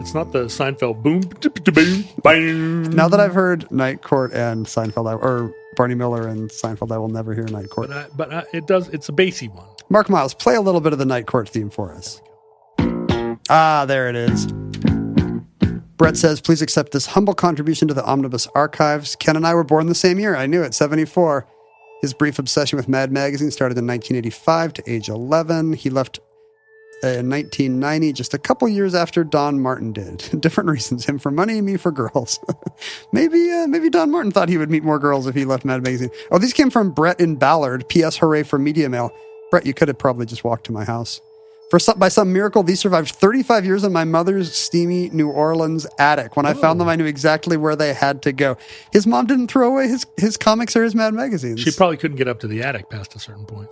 It's not the Seinfeld boom, boom, boom. Now that I've heard Night Court and Seinfeld, or Barney Miller and Seinfeld, I will never hear Night Court. But it does. It's a bassy one. Mark Miles, play a little bit of the Night Court theme for us. Ah, there it is. Brett says, please accept this humble contribution to the Omnibus archives. Ken and I were born the same year. I knew it, 74. His brief obsession with Mad Magazine started in 1985 to age 11. He left in 1990, just a couple years after Don Martin did. Different reasons. Him for money, me for girls. Maybe Don Martin thought he would meet more girls if he left Mad Magazine. Oh, these came from Brett in Ballard. P.S. Hooray for Media Mail. Brett, you could have probably just walked to my house. By some miracle, these survived 35 years in my mother's steamy New Orleans attic. When I found them, I knew exactly where they had to go. His mom didn't throw away his comics or his Mad magazines. She probably couldn't get up to the attic past a certain point.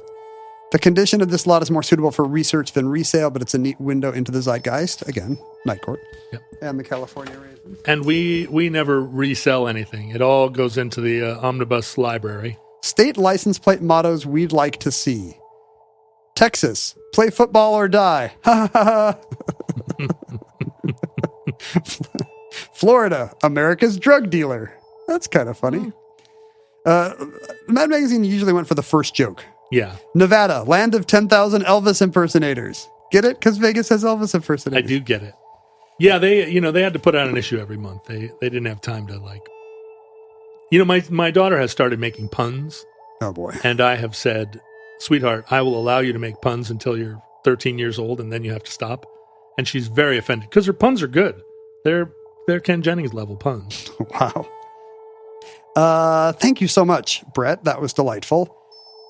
The condition of this lot is more suitable for research than resale, but it's a neat window into the zeitgeist. Again, Night Court. Yep. And the California Raisins. And we never resell anything. It all goes into the Omnibus library. State license plate mottos we'd like to see. Texas, play football or die. Ha ha ha. Florida, America's drug dealer. That's kind of funny. Mad Magazine usually went for the first joke. Yeah. Nevada, land of 10,000 Elvis impersonators. Get it? Because Vegas has Elvis impersonators. I do get it. Yeah, they had to put out an issue every month. They didn't have time to You know, my daughter has started making puns, Oh, boy. and I have said, sweetheart, I will allow you to make puns until you're 13 years old, and then you have to stop. And she's very offended because her puns are good. They're Ken Jennings level puns. Wow. Thank you so much, Brett. That was delightful.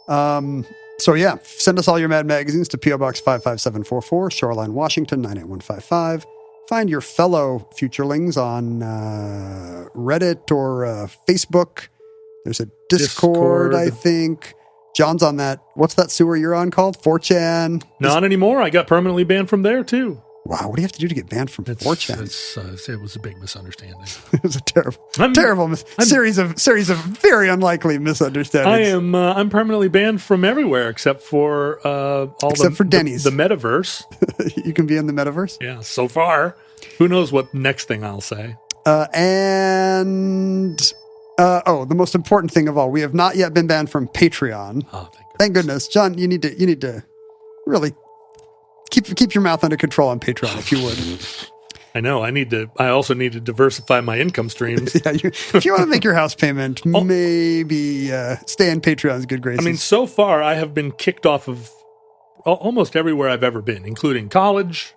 So yeah, send us all your Mad magazines to P.O. Box 55744, Shoreline, Washington, 98155. Find your fellow futurelings on Reddit or Facebook. There's a Discord, I think. John's on that. What's that sewer you're on called? 4chan? Not anymore. I got permanently banned from there, too. Wow, what do you have to do to get banned from 4chan? It was a big misunderstanding. It was a terrible series of very unlikely misunderstandings. I'm permanently banned from everywhere except for for Denny's, the metaverse. You can be in the metaverse. Yeah, so far. Who knows what next thing I'll say? The most important thing of all, we have not yet been banned from Patreon. Oh, thank goodness, John. You need to really keep your mouth under control on Patreon, if you would. I know. I also need to diversify my income streams. Yeah, if you want to make your house payment, maybe stay in Patreon's good graces. I mean, so far I have been kicked off of almost everywhere I've ever been, including college.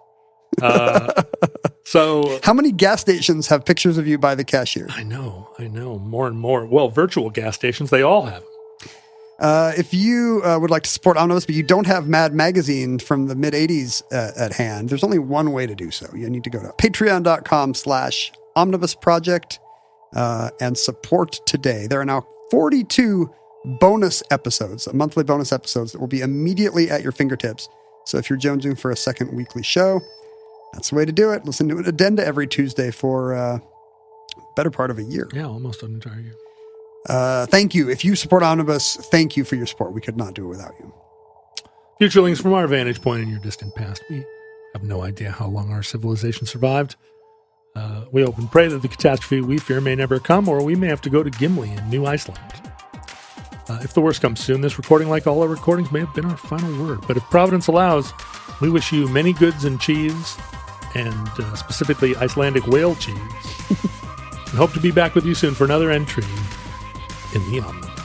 So how many gas stations have pictures of you by the cashier? I know. More and more. Well, virtual gas stations, they all have them. If you would like to support Omnibus, but you don't have Mad Magazine from the mid-'80s at hand, there's only one way to do so. You need to go to patreon.com/Omnibus Project and support today. There are now 42 bonus episodes, monthly bonus episodes that will be immediately at your fingertips. So if you're jonesing for a second weekly show, that's the way to do it. Listen to an addenda every Tuesday for better part of a year. Yeah, almost an entire year. Thank you. If you support Omnibus, thank you for your support. We could not do it without you. Futurelings, from our vantage point in your distant past, we have no idea how long our civilization survived. We hope and pray that the catastrophe we fear may never come, or we may have to go to Gimli in New Iceland. If the worst comes soon, this recording, like all our recordings, may have been our final word. But if Providence allows, we wish you many goods and cheese, and specifically Icelandic whale cheese. And hope to be back with you soon for another entry in the Omnibus.